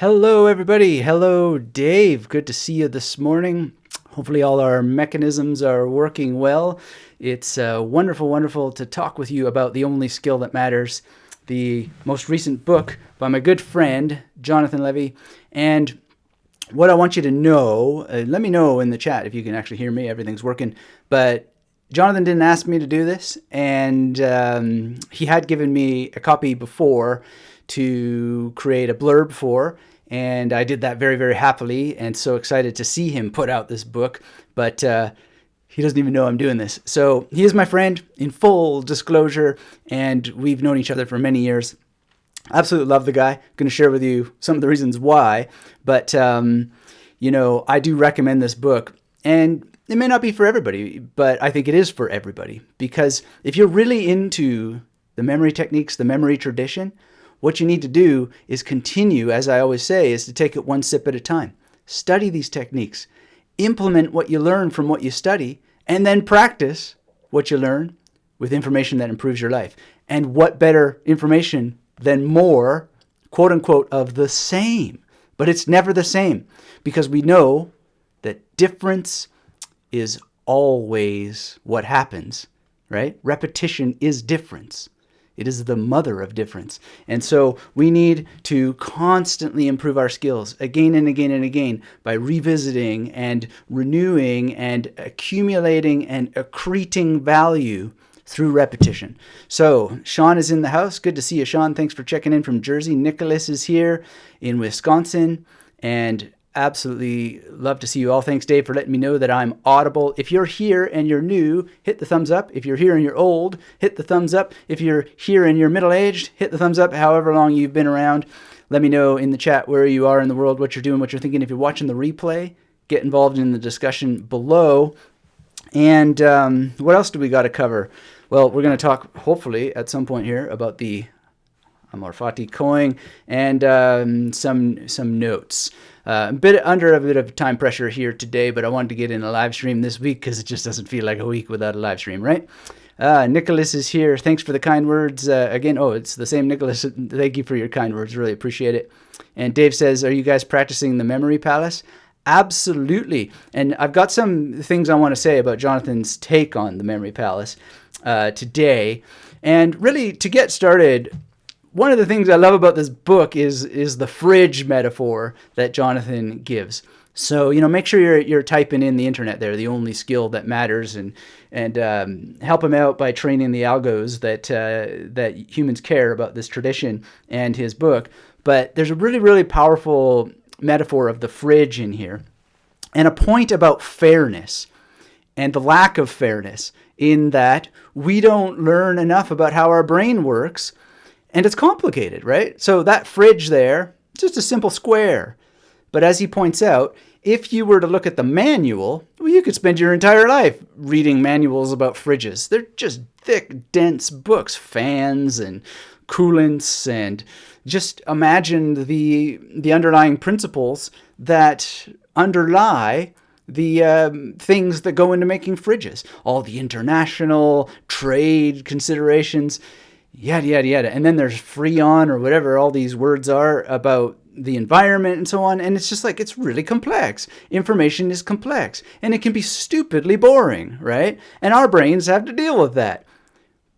Hello, everybody. Hello, Dave. Good to see you this morning. Hopefully all our mechanisms are working well. It's wonderful to talk with you about The Only Skill That Matters, the most recent book by my good friend, Jonathan Levi. And what I want you to know, let me know in the chat if you can actually hear me. Everything's working. But Jonathan didn't ask me to do this, and he had given me a copy before to create a blurb for, and I did that very happily, and so excited to see him put out this book, but he doesn't even know I'm doing this. So he is my friend, in full disclosure, and we've known each other for many years. Absolutely love the guy. Going to share with you some of the reasons why, but I do recommend this book, and it may not be for everybody, but I think it is for everybody, because if you're really into the memory techniques, the memory tradition, what you need to do is continue, as I always say, is to take it one sip at a time. Study these techniques, implement what you learn from what you study, and then practice what you learn with information that improves your life. And what better information than more, quote unquote, of the same. But it's never the same, because we know that difference is always what happens, right? Repetition is difference. It is the mother of difference. And so we need to constantly improve our skills again and again and again by revisiting and renewing and accumulating and accreting value through repetition. So Sean is in the house. Good to see you, Sean. Thanks for checking in from Jersey. Nicholas is here in Wisconsin, and absolutely love to see you all. Thanks, Dave, for letting me know that I'm audible. If you're here and you're new, hit the thumbs up. If you're here and you're old, hit the thumbs up. If you're here and you're middle-aged, hit the thumbs up. However long you've been around, let me know in the chat where you are in the world, what you're doing, what you're thinking. If you're watching the replay, get involved in the discussion below. And what else do we got to cover? Well, we're going to talk, hopefully, at some point here about the Amorfati coin and some notes. A bit of time pressure here today, but I wanted to get in a live stream this week because it just doesn't feel like a week without a live stream, right? Nicholas is here. Thanks for the kind words. Again, it's the same Nicholas. Thank you for your kind words. Really appreciate it. And Dave says, are you guys practicing the Memory Palace? Absolutely. And I've got some things I want to say about Jonathan's take on the Memory Palace today. And really, to get started, one of the things I love about this book is the fridge metaphor that Jonathan gives. So, make sure you're typing in the internet there, the only skill that matters, and help him out by training the algos that humans care about this tradition and his book. But there's a really powerful metaphor of the fridge in here, and a point about fairness and the lack of fairness in that we don't learn enough about how our brain works. And it's complicated, right? So that fridge there, just a simple square. But as he points out, if you were to look at the manual, well, you could spend your entire life reading manuals about fridges. They're just thick, dense books, fans and coolants, and just imagine the underlying principles that underlie the things that go into making fridges. All the international trade considerations, yada. And then there's Freon or whatever all these words are about the environment and so on. And it's just like, it's really complex. Information is complex, and it can be stupidly boring, right? And our brains have to deal with that.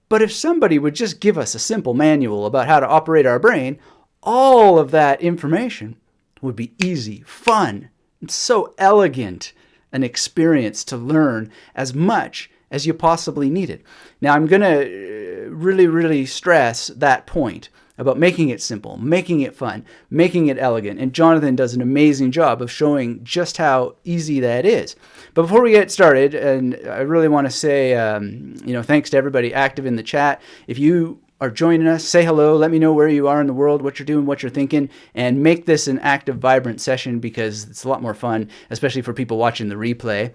But if somebody would just give us a simple manual about how to operate our brain, all of that information would be easy, fun, and so elegant an experience to learn as much as you possibly needed. Now, I'm going to really stress that point about making it simple, making it fun, making it elegant. And Jonathan does an amazing job of showing just how easy that is. But before we get started, and I really want to say, thanks to everybody active in the chat. If you are joining us, say hello, let me know where you are in the world, what you're doing, what you're thinking, and make this an active, vibrant session, because it's a lot more fun, especially for people watching the replay.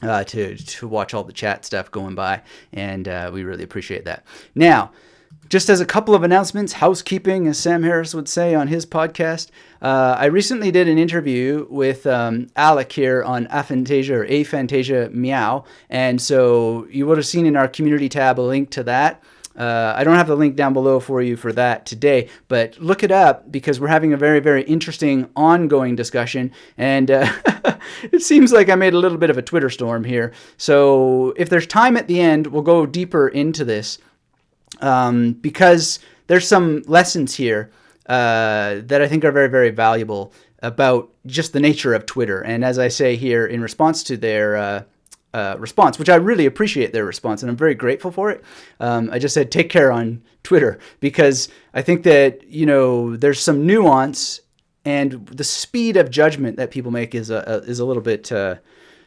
To watch all the chat stuff going by, and we really appreciate that. Now, just as a couple of announcements, housekeeping, as Sam Harris would say on his podcast, I recently did an interview with Alec here on aphantasia Meow, and so you would have seen in our community tab a link to that. I don't have the link down below for you for that today, but look it up because we're having a very, very interesting ongoing discussion. And it seems like I made a little bit of a Twitter storm here. So if there's time at the end, we'll go deeper into this because there's some lessons here that I think are very, very valuable about just the nature of Twitter. And as I say here, in response to their response, which I really appreciate their response, and I'm very grateful for it. I just said, take care on Twitter, because I think that, there's some nuance, and the speed of judgment that people make is a little bit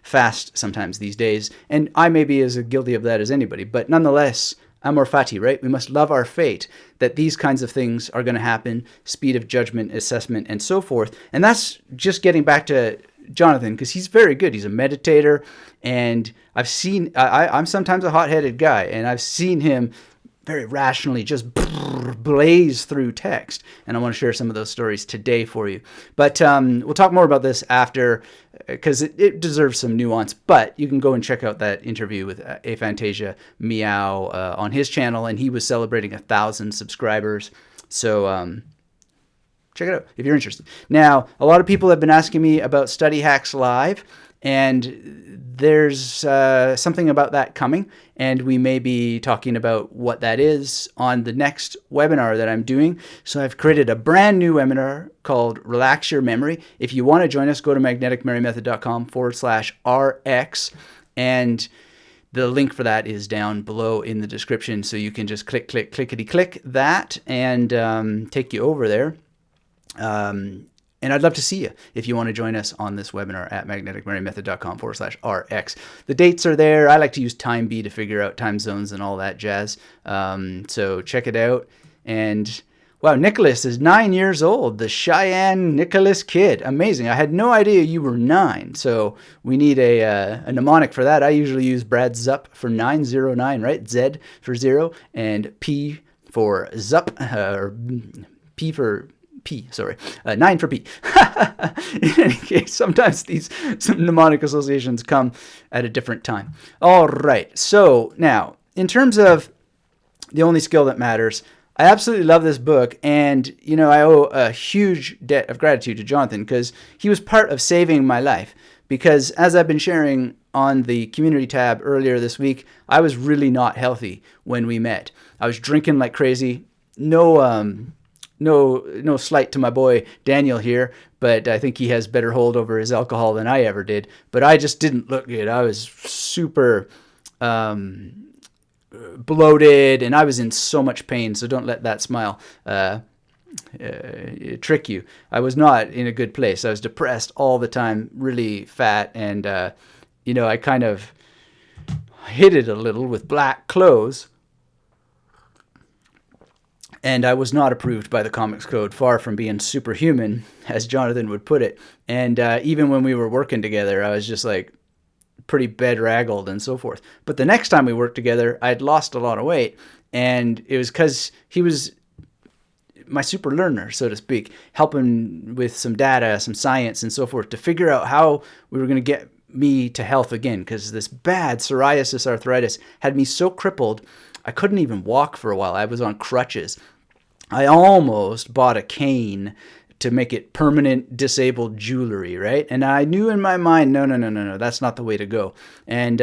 fast sometimes these days. And I may be as guilty of that as anybody, but nonetheless, amor fati, right? We must love our fate, that these kinds of things are going to happen, speed of judgment, assessment, and so forth. And that's just getting back to Jonathan, because he's very good. He's a meditator, and I'm sometimes a hot-headed guy, and I've seen him very rationally just blaze through text, and I want to share some of those stories today for you. But we'll talk more about this after, because it deserves some nuance. But you can go and check out that interview with aphantasia Meow on his channel, and he was celebrating 1,000 subscribers. So check it out if you're interested. Now, a lot of people have been asking me about Study Hacks Live, and there's something about that coming, and we may be talking about what that is on the next webinar that I'm doing. So I've created a brand new webinar called Relax Your Memory. If you want to join us, go to magneticmemorymethod.com/RX, and the link for that is down below in the description. So you can just clickety-click that and take you over there. And I'd love to see you if you want to join us on this webinar at magneticmemorymethod.com/RX. The dates are there. I like to use Time B to figure out time zones and all that jazz. So check it out. And wow, Nicholas is 9 years old. The Cheyenne Nicholas kid. Amazing. I had no idea you were 9. So we need a mnemonic for that. I usually use Brad Zup for 909, right? Z for 0 and P for Zup, or P for P, sorry, 9 for P. In any case, sometimes some mnemonic associations come at a different time. All right, so now, in terms of The Only Skill That Matters, I absolutely love this book, and, I owe a huge debt of gratitude to Jonathan, because he was part of saving my life. Because as I've been sharing on the community tab earlier this week, I was really not healthy when we met. I was drinking like crazy. No slight to my boy Daniel here, but I think he has better hold over his alcohol than I ever did. But I just didn't look good. I was super bloated, and I was in so much pain. So don't let that smile trick you. I was not in a good place. I was depressed all the time, really fat, and I kind of hid it a little with black clothes. And I was not approved by the Comics Code, far from being superhuman, as Jonathan would put it. And even when we were working together, I was just like pretty bedraggled and so forth. But the next time we worked together, I'd lost a lot of weight. And it was because he was my SuperLearner, so to speak, helping with some data, some science and so forth to figure out how we were going to get me to health again. Because this bad psoriasis arthritis had me so crippled, I couldn't even walk for a while. I was on crutches. I almost bought a cane to make it permanent disabled jewelry, right? And I knew in my mind, no, that's not the way to go. And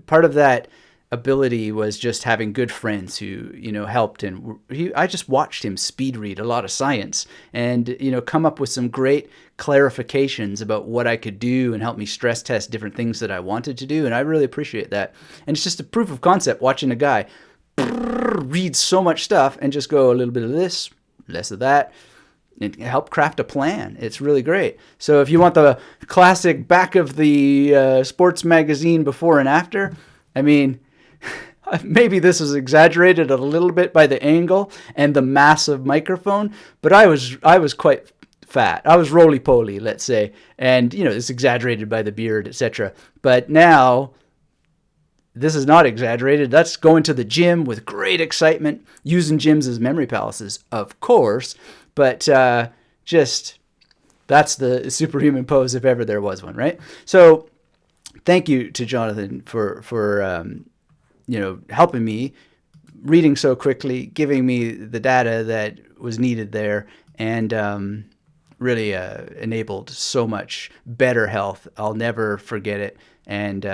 part of that ability was just having good friends who, helped. And I just watched him speed read a lot of science and, come up with some great clarifications about what I could do and help me stress test different things that I wanted to do. And I really appreciate that. And it's just a proof of concept watching a guy read so much stuff and just go a little bit of this, less of that, and help craft a plan. It's really great. So if you want the classic back of the sports magazine before and after, I mean, maybe this is exaggerated a little bit by the angle and the massive microphone, but I was quite fat. I was roly-poly, let's say, and it's exaggerated by the beard, etc. But now this is not exaggerated. That's going to the gym with great excitement, using gyms as memory palaces, of course, but just that's the superhuman pose if ever there was one, right? So thank you to Jonathan for helping me reading so quickly, giving me the data that was needed there, and really enabled so much better health. I'll never forget it. And,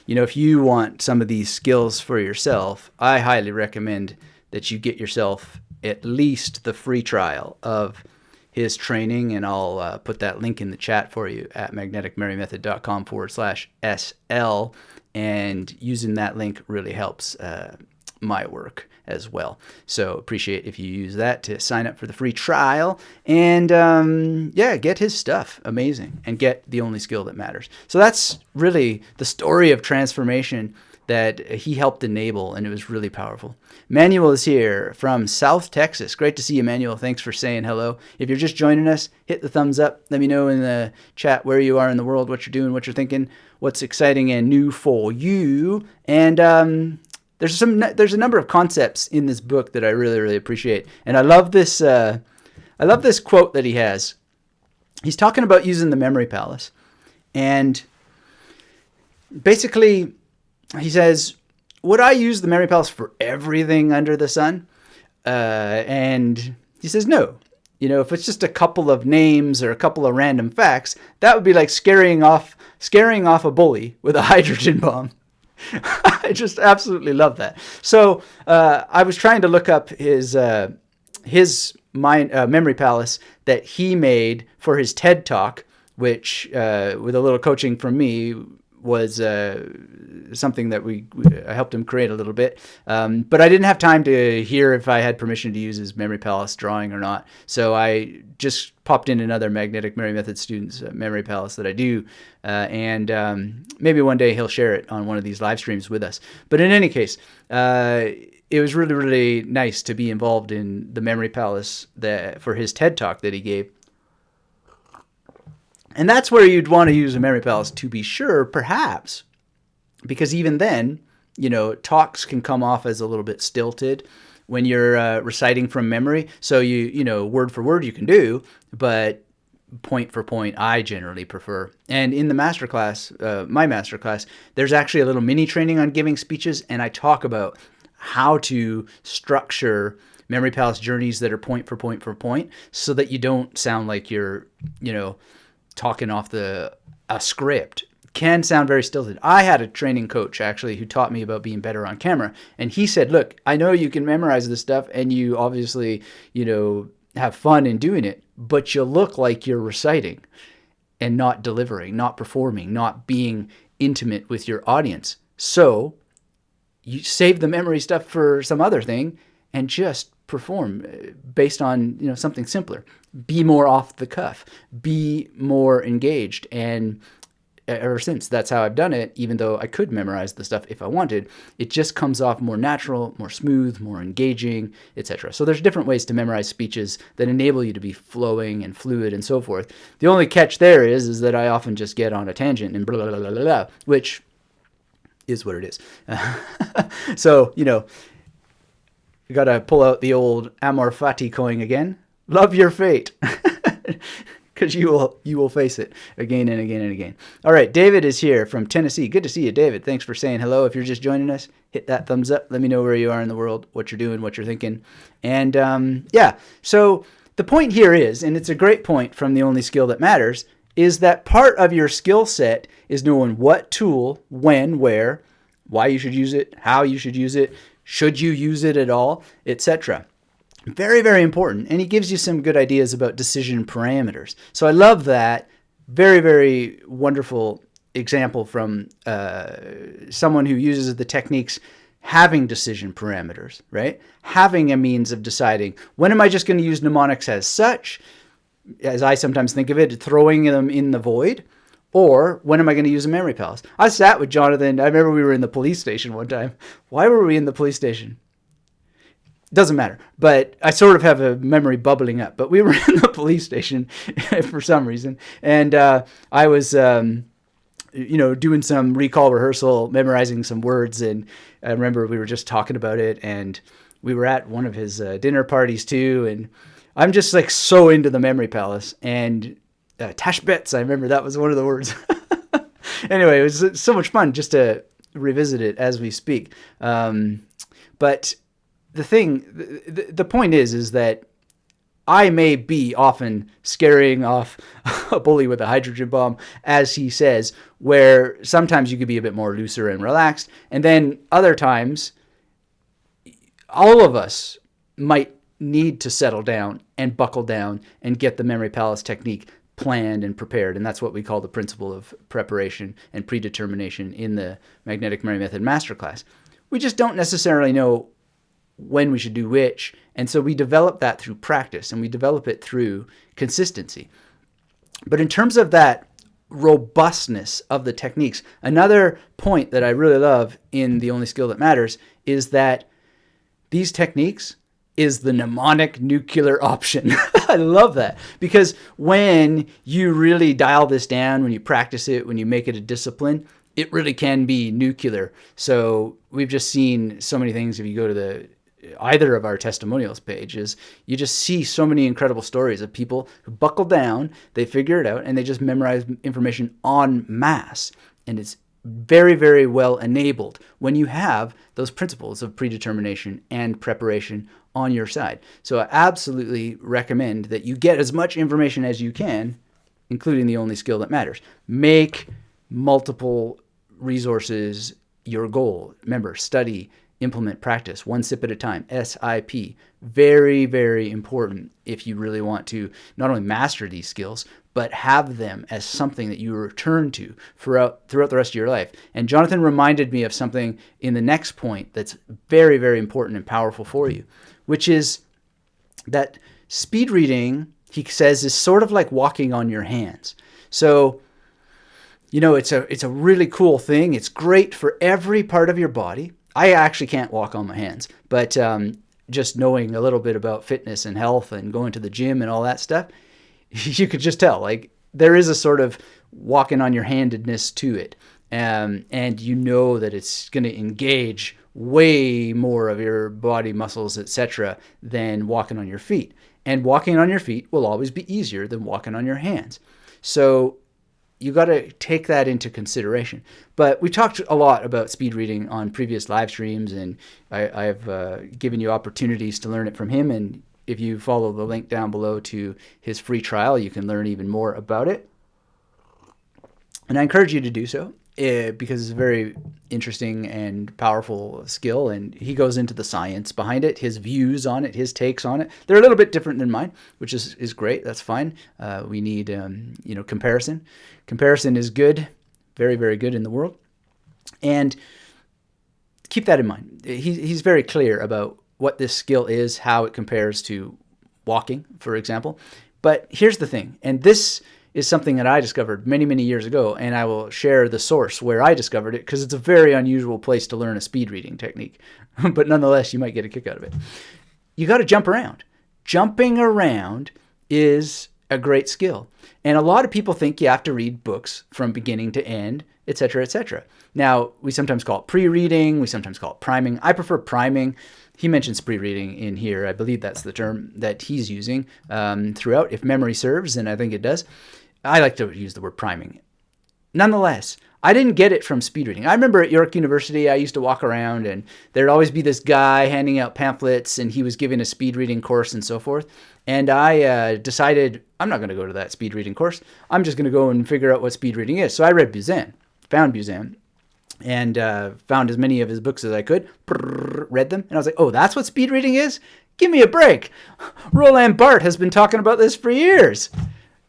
if you want some of these skills for yourself, I highly recommend that you get yourself at least the free trial of his training. And I'll put that link in the chat for you at magneticmarymethod.com/SL. And using that link really helps my work as well. So appreciate if you use that to sign up for the free trial and get his stuff. Amazing. And get the only skill that matters. So that's really the story of transformation that he helped enable, and it was really powerful. Manuel is here from South Texas. Great to see you, Manuel. Thanks for saying hello. If you're just joining us, hit the thumbs up. Let me know in the chat where you are in the world, what you're doing, what you're thinking, what's exciting and new for you. And there's a number of concepts in this book that I really, really appreciate. And I love this quote that he has. He's talking about using the memory palace. And basically, he says, would I use the memory palace for everything under the sun? And he says, no. If it's just a couple of names or a couple of random facts, that would be like scaring off a bully with a hydrogen bomb. I just absolutely love that. So I was trying to look up his memory palace that he made for his TED Talk, which with a little coaching from me was something that I helped him create a little bit. But I didn't have time to hear if I had permission to use his memory palace drawing or not. So I just popped in another Magnetic Mary Method student's memory palace that I do. And maybe one day he'll share it on one of these live streams with us. But in any case, it was really, really nice to be involved in the memory palace for his TED Talk that he gave. And that's where you'd want to use a memory palace to be sure, perhaps, because even then, talks can come off as a little bit stilted when you're reciting from memory. So word for word you can do, but point for point, I generally prefer. And in the masterclass, my masterclass, there's actually a little mini training on giving speeches, and I talk about how to structure memory palace journeys that are point for point for point, so that you don't sound like you're, talking off a script. Can sound very stilted. I had a training coach actually who taught me about being better on camera, and he said, look, I know you can memorize this stuff and you obviously, have fun in doing it, but you look like you're reciting and not delivering, not performing, not being intimate with your audience. So you save the memory stuff for some other thing and just perform based on, something simpler. Be more off the cuff, be more engaged. And ever since, that's how I've done it. Even though I could memorize the stuff if I wanted, it just comes off more natural, more smooth, more engaging, etc. So there's different ways to memorize speeches that enable you to be flowing and fluid and so forth. The only catch there is that I often just get on a tangent and blah, blah, blah, blah, blah, which is what it is. So, you got to pull out the old Amor Fati coin again. Love your fate, because you will face it again and again and again. All right, David is here from Tennessee. Good to see you, David. Thanks for saying hello. If you're just joining us, hit that thumbs up. Let me know where you are in the world, what you're doing, what you're thinking. And so the point here is, and it's a great point from The Only Skill That Matters, is that part of your skill set is knowing what tool, when, where, why you should use it, how you should use it, should you use it at all, etc. Very, very important. And he gives you some good ideas about decision parameters. So I love that. Very, very wonderful example from someone who uses the techniques having decision parameters, right? Having a means of deciding, when am I just going to use mnemonics as such, as I sometimes think of it, throwing them in the void, or when am I going to use a memory palace? I sat with Jonathan. I remember we were in the police station one time. Why were we in the police station? Doesn't matter, but I sort of have a memory bubbling up. But we were in the police station for some reason, and I was, doing some recall rehearsal, memorizing some words, and I remember we were just talking about it, and we were at one of his dinner parties too, and I'm just like so into the memory palace, and tashbets, I remember that was one of the words. Anyway, it was so much fun just to revisit it as we speak. But the point is that I may be often scaring off a bully with a hydrogen bomb, as he says, where sometimes you could be a bit more looser and relaxed. And then other times, all of us might need to settle down and buckle down and get the memory palace technique planned and prepared. And that's what we call the principle of preparation and predetermination in the Magnetic Memory Method Masterclass. We just don't necessarily know when we should do which. And so we develop that through practice, and we develop it through consistency. But in terms of that robustness of the techniques, another point that I really love in The Only Skill That Matters is that these techniques is the mnemonic nuclear option. I love that, because when you really dial this down, when you practice it, when you make it a discipline, it really can be nuclear. So we've just seen so many things. If you go to either of our testimonials pages, you just see so many incredible stories of people who buckle down, they figure it out, and they just memorize information en masse. And it's very, very well enabled when you have those principles of predetermination and preparation on your side. So I absolutely recommend that you get as much information as you can, including The Only Skill That Matters. Make multiple resources your goal. Remember, study, implement, practice, one sip at a time, SIP. Very, very important if you really want to not only master these skills, but have them as something that you return to throughout the rest of your life. And Jonathan reminded me of something in the next point that's very, very important and powerful for you, which is that speed reading, he says, is sort of like walking on your hands. So, it's a really cool thing. It's great for every part of your body. I actually can't walk on my hands, but just knowing a little bit about fitness and health and going to the gym and all that stuff, you could just tell, like, there is a sort of walking on your handedness to it. And you know that it's going to engage way more of your body muscles, etc., than walking on your feet. And walking on your feet will always be easier than walking on your hands. So you got to take that into consideration. But we talked a lot about speed reading on previous live streams, and I've given you opportunities to learn it from him. And if you follow the link down below to his free trial, you can learn even more about it. And I encourage you to do so because it's a very interesting and powerful skill. And he goes into the science behind it, his views on it, his takes on it. They're a little bit different than mine, which is great. That's fine. We need comparison. Comparison is good, very, very good in the world. And keep that in mind. He's very clear about what this skill is, how it compares to walking, for example. But here's the thing, and this is something that I discovered many, many years ago, and I will share the source where I discovered it because it's a very unusual place to learn a speed reading technique. But nonetheless, you might get a kick out of it. You got to jump around. Jumping around is a great skill. And a lot of people think you have to read books from beginning to end, etc., etc. Now, we sometimes call it pre-reading. We sometimes call it priming. I prefer priming. He mentions pre-reading in here. I believe that's the term that he's using throughout, if memory serves, and I think it does. I like to use the word priming. Nonetheless, I didn't get it from speed reading. I remember at York University, I used to walk around, and there'd always be this guy handing out pamphlets, and he was giving a speed reading course and so forth. And I decided I'm not going to go to that speed reading course. I'm just going to go and figure out what speed reading is. So I read Buzan, found Buzan, and found as many of his books as I could, read them, and I was like, oh, that's what speed reading is? Give me a break. Roland Barthes has been talking about this for years.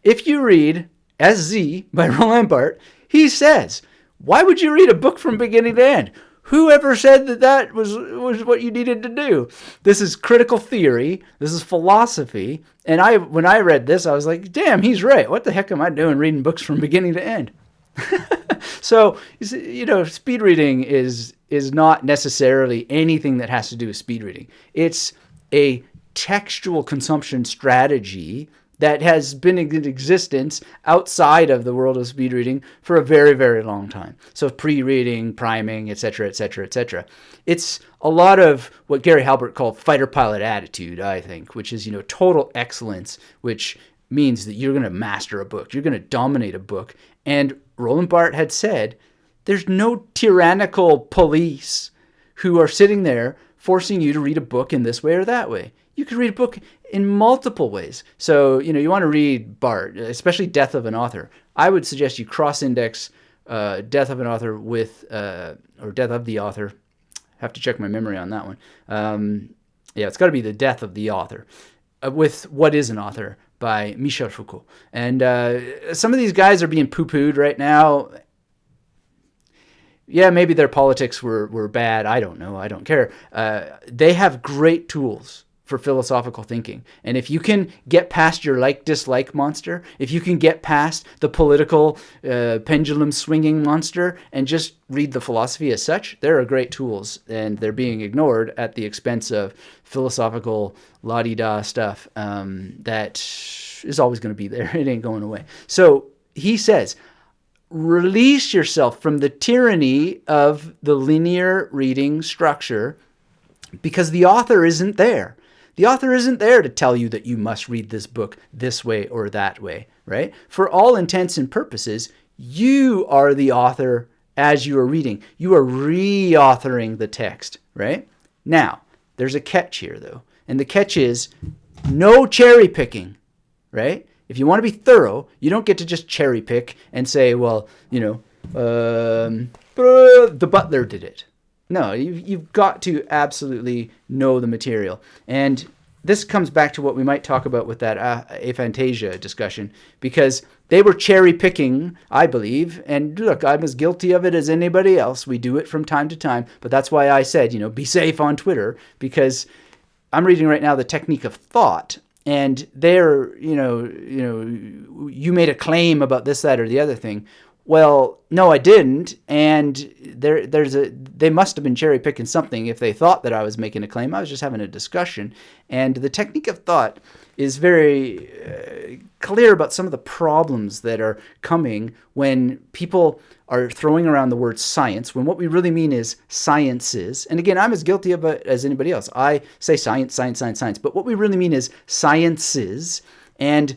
If you read SZ by Roland Barthes, he says, why would you read a book from beginning to end? Whoever said that was what you needed to do? This is critical theory. This is philosophy. And when I read this, I was like, damn, he's right. What the heck am I doing reading books from beginning to end? So, speed reading is not necessarily anything that has to do with speed reading. It's a textual consumption strategy that has been in existence outside of the world of speed reading for a very, very long time. So pre-reading, priming, etc., etc., etc. It's a lot of what Gary Halbert called fighter pilot attitude, I think, which is, total excellence, which means that you're going to master a book. You're going to dominate a book. And Roland Barthes had said, there's no tyrannical police who are sitting there forcing you to read a book in this way or that way. You could read a book in multiple ways. So, you want to read Bart, especially Death of an Author. I would suggest you cross-index Death of an Author with, or Death of the Author. Have to check my memory on that one. It's got to be the Death of the Author with What is an Author by Michel Foucault. And some of these guys are being poo-pooed right now. Yeah, maybe their politics were bad. I don't know. I don't care. They have great tools for philosophical thinking. And if you can get past your like-dislike monster, if you can get past the political pendulum swinging monster and just read the philosophy as such, there are great tools, and they're being ignored at the expense of philosophical la-di-da stuff that is always going to be there. It ain't going away. So he says, release yourself from the tyranny of the linear reading structure, because the author isn't there. The author isn't there to tell you that you must read this book this way or that way, right? For all intents and purposes, you are the author as you are reading. You are re-authoring the text, right? Now, there's a catch here, though. And the catch is no cherry picking, right? If you want to be thorough, you don't get to just cherry pick and say, well, the butler did it. No, you've got to absolutely know the material. And this comes back to what we might talk about with that aphantasia discussion, because they were cherry picking, I believe. And look, I'm as guilty of it as anybody else. We do it from time to time. But that's why I said, be safe on Twitter, because I'm reading right now The Technique of Thought. And there, you made a claim about this, that, or the other thing. Well, no, I didn't, and they must have been cherry picking something if they thought that I was making a claim. I was just having a discussion, and the technique of thought is very clear about some of the problems that are coming when people are throwing around the word science, when what we really mean is sciences. And again, I'm as guilty of it as anybody else. I say science, science, science, science, but what we really mean is sciences. And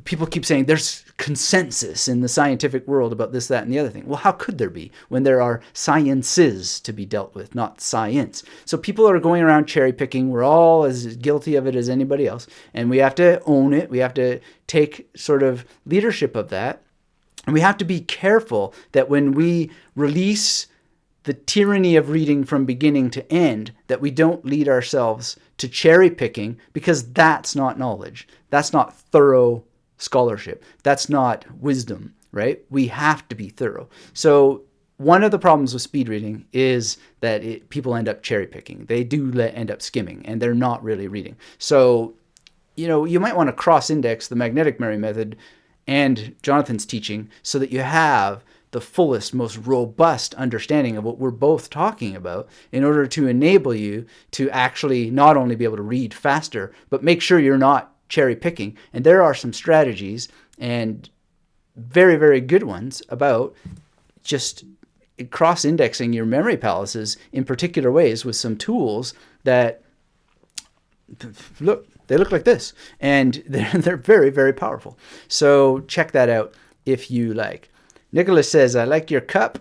people keep saying there's consensus in the scientific world about this, that, and the other thing. Well, how could there be when there are sciences to be dealt with, not science? So people are going around cherry picking. We're all as guilty of it as anybody else. And we have to own it. We have to take sort of leadership of that. And we have to be careful that when we release the tyranny of reading from beginning to end, that we don't lead ourselves to cherry picking, because that's not knowledge. That's not thorough scholarship. That's not wisdom, right? We have to be thorough. So one of the problems with speed reading is that people end up cherry picking. They do end up skimming, and they're not really reading. So, you might want to cross-index the magnetic Mary method and Jonathan's teaching so that you have the fullest, most robust understanding of what we're both talking about, in order to enable you to actually not only be able to read faster, but make sure you're not cherry picking. And there are some strategies, and very, very good ones, about just cross-indexing your memory palaces in particular ways with some tools that they look like this, and they're very, very powerful. So check that out if you like. Nicholas says, I like your cup.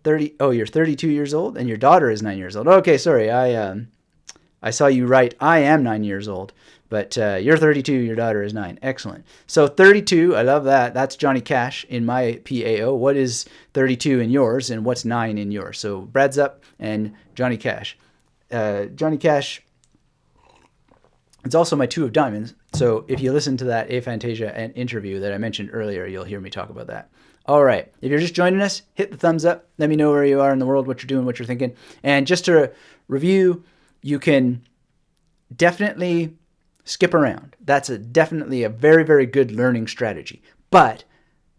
You're 32 years old and your daughter is 9 years old. Okay, sorry. I saw you write, I am 9 years old, but you're 32, your daughter is 9. Excellent. So 32, I love that. That's Johnny Cash in my PAO. What is 32 in yours, and what's 9 in yours? So Brad's up and Johnny Cash. Johnny Cash, it's also my 2 of diamonds. So if you listen to that aphantasia interview that I mentioned earlier, you'll hear me talk about that. All right. If you're just joining us, hit the thumbs up. Let me know where you are in the world, what you're doing, what you're thinking. And just to review, you can definitely skip around. That's definitely a very, very good learning strategy. But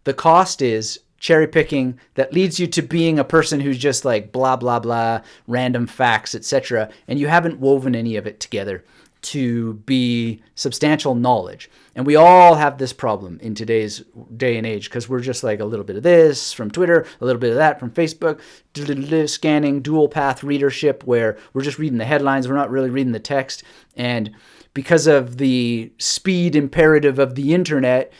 the cost is cherry picking that leads you to being a person who's just like blah, blah, blah, random facts, etc. And you haven't woven any of it together to be substantial knowledge. And we all have this problem in today's day and age, because we're just like a little bit of this from Twitter, a little bit of that from Facebook, scanning dual path readership, where we're just reading the headlines, we're not really reading the text. And because of the speed imperative of the internet,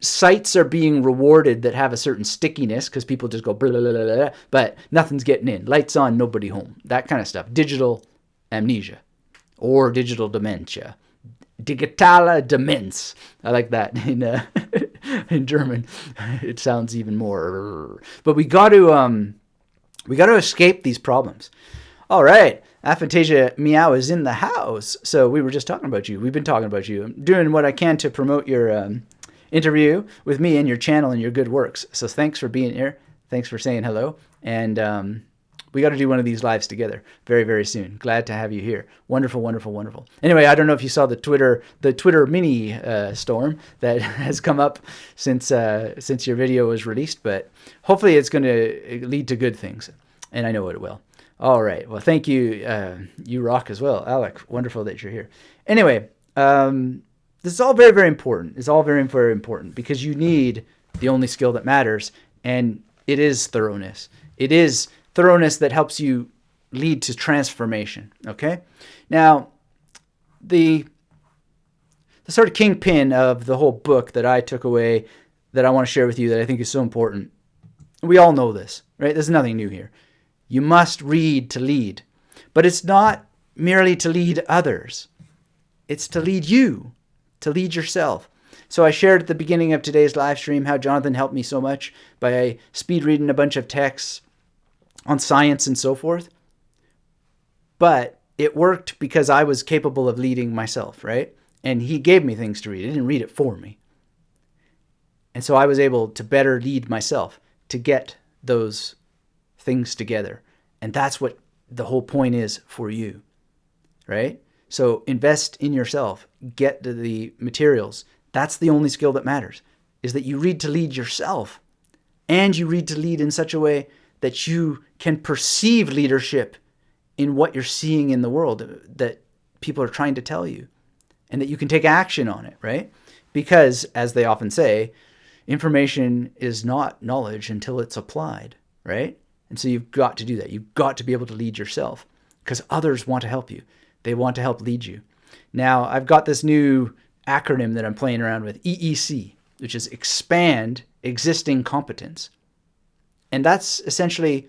sites are being rewarded that have a certain stickiness because people just go blah, blah, blah, blah, blah, but nothing's getting in. Lights on, nobody home. That kind of stuff. Digital amnesia or digital dementia. Digitale Demenz. I like that in German. It sounds even more. But we got to escape these problems. All right. Aphantasia Meow is in the house. So we were just talking about you. We've been talking about you. I'm doing what I can to promote your interview with me and your channel and your good works. So thanks for being here. Thanks for saying hello. And we got to do one of these lives together very, very soon. Glad to have you here. Wonderful, wonderful, wonderful. Anyway, I don't know if you saw the Twitter mini storm that has come up since your video was released, but hopefully it's going to lead to good things, and I know it will. All right. Well, thank you. You rock as well, Alec. Wonderful that you're here. Anyway, this is all very, very important. It's all very, very important because you need the only skill that matters, and it is thoroughness. It is thoroughness that helps you lead to transformation. Okay. Now, the sort of kingpin of the whole book that I took away that I want to share with you that I think is so important. We all know this, right? There's nothing new here. You must read to lead, but it's not merely to lead others. It's to lead you, to lead yourself. So I shared at the beginning of today's live stream how Jonathan helped me so much by speed reading a bunch of texts on science and so forth. But it worked because I was capable of leading myself, right? And he gave me things to read. He didn't read it for me. And so I was able to better lead myself to get those things together. And that's what the whole point is for you, right? So invest in yourself. Get the materials. That's the only skill that matters, is that you read to lead yourself. And you read to lead in such a way that you can perceive leadership in what you're seeing in the world that people are trying to tell you, and that you can take action on it, right? Because, as they often say, information is not knowledge until it's applied, right? And so you've got to do that. You've got to be able to lead yourself because others want to help you. They want to help lead you. Now, I've got this new acronym that I'm playing around with, EEC, which is Expand Existing Competence. And that's essentially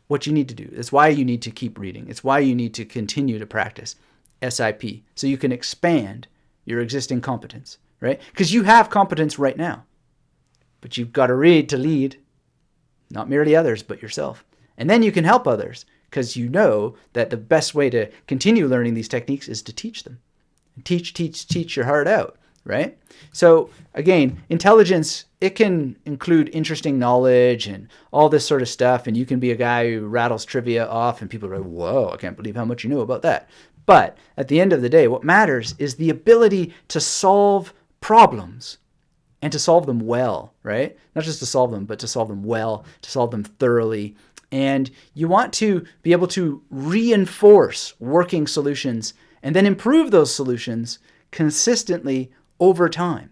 what you need to do. It's why you need to keep reading. It's why you need to continue to practice SIP, so you can expand your existing competence, right? Because you have competence right now, but you've got to read to lead, not merely others, but yourself. And then you can help others because you know that the best way to continue learning these techniques is to teach them. Teach your heart out, right? So again, intelligence, it can include interesting knowledge and all this sort of stuff. And you can be a guy who rattles trivia off and people are like, whoa, I can't believe how much you know about that. But at the end of the day, what matters is the ability to solve problems and to solve them well, right? Not just to solve them, but to solve them well, to solve them thoroughly. And you want to be able to reinforce working solutions and then improve those solutions consistently over time